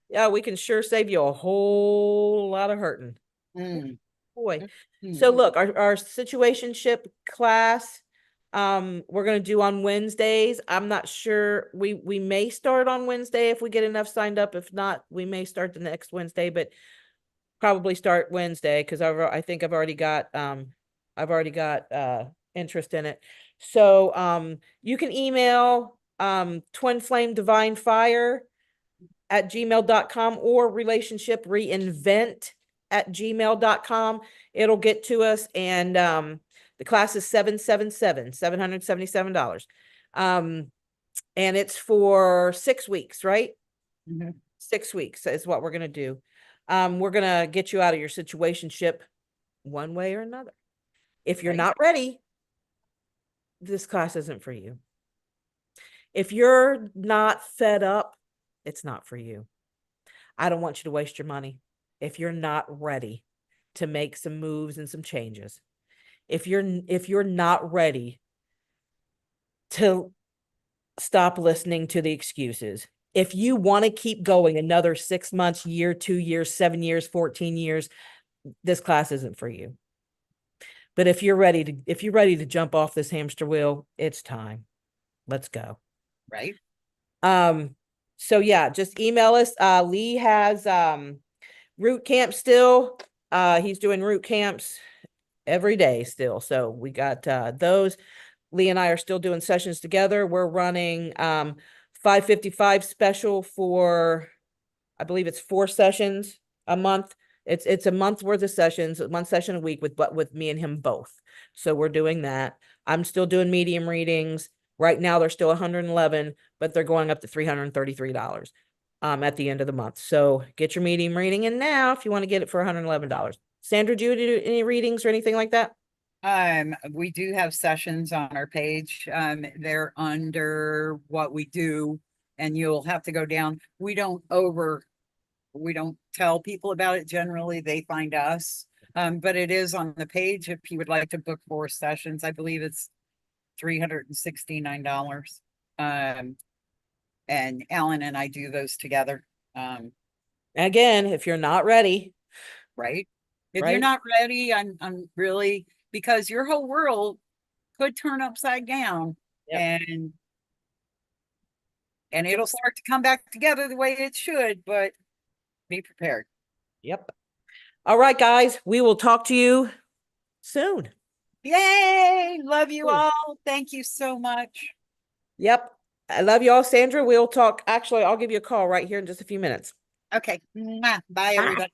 yeah, we can sure save you a whole lot of hurting. Boy. So look, our situationship class, we're gonna do on Wednesdays. I'm not sure. We may start on Wednesday if we get enough signed up. If not, we may start the next Wednesday, but probably start Wednesday because I think I've already got interest in it. So you can email twinflamedivinefire@gmail.com or relationshipreinvent@gmail.com. It'll get to us. And the class is $777. And it's for 6 weeks, right? 6 weeks is what we're gonna do. We're gonna get you out of your situationship one way or another. If you're not ready, this class isn't for you. If you're not fed up, it's not for you. I don't want you to waste your money. If you're not ready to make some moves and some changes, if you're not ready to stop listening to the excuses, if you want to keep going another 6 months, year, 2 years, 7 years, 14 years, this class isn't for you. But if you're ready to jump off this hamster wheel, it's time. Let's go. Right. So yeah, just email us. Lee has root camp still. He's doing root camps every day still. So we got those. Lee and I are still doing sessions together. We're running 555 special for, I believe it's 4 sessions a month. It's a month's worth of sessions, 1 session a week with me and him both. So we're doing that. I'm still doing medium readings. Right now they're still 111, but they're going up to $333 at the end of the month. So get your medium reading in now if you want to get it for $111. Sandra, do you do any readings or anything like that? We do have sessions on our page. They're under what we do, and you'll have to go down. We don't tell people about it. Generally, they find us. But it is on the page if you would like to book 4 sessions. I believe it's $369. And Alan and I do those together. Again, if you're not ready, Right. If you're right? not ready, I'm really, because your whole world could turn upside down Yep. and it'll start to come back together the way it should, but be prepared. Yep. All right, guys, we will talk to you soon. Yay! Love you Cool. all. Thank you so much. Yep. I love you all, Sandra. We'll talk. Actually, I'll give you a call right here in just a few minutes. Okay. Mwah. Bye, everybody.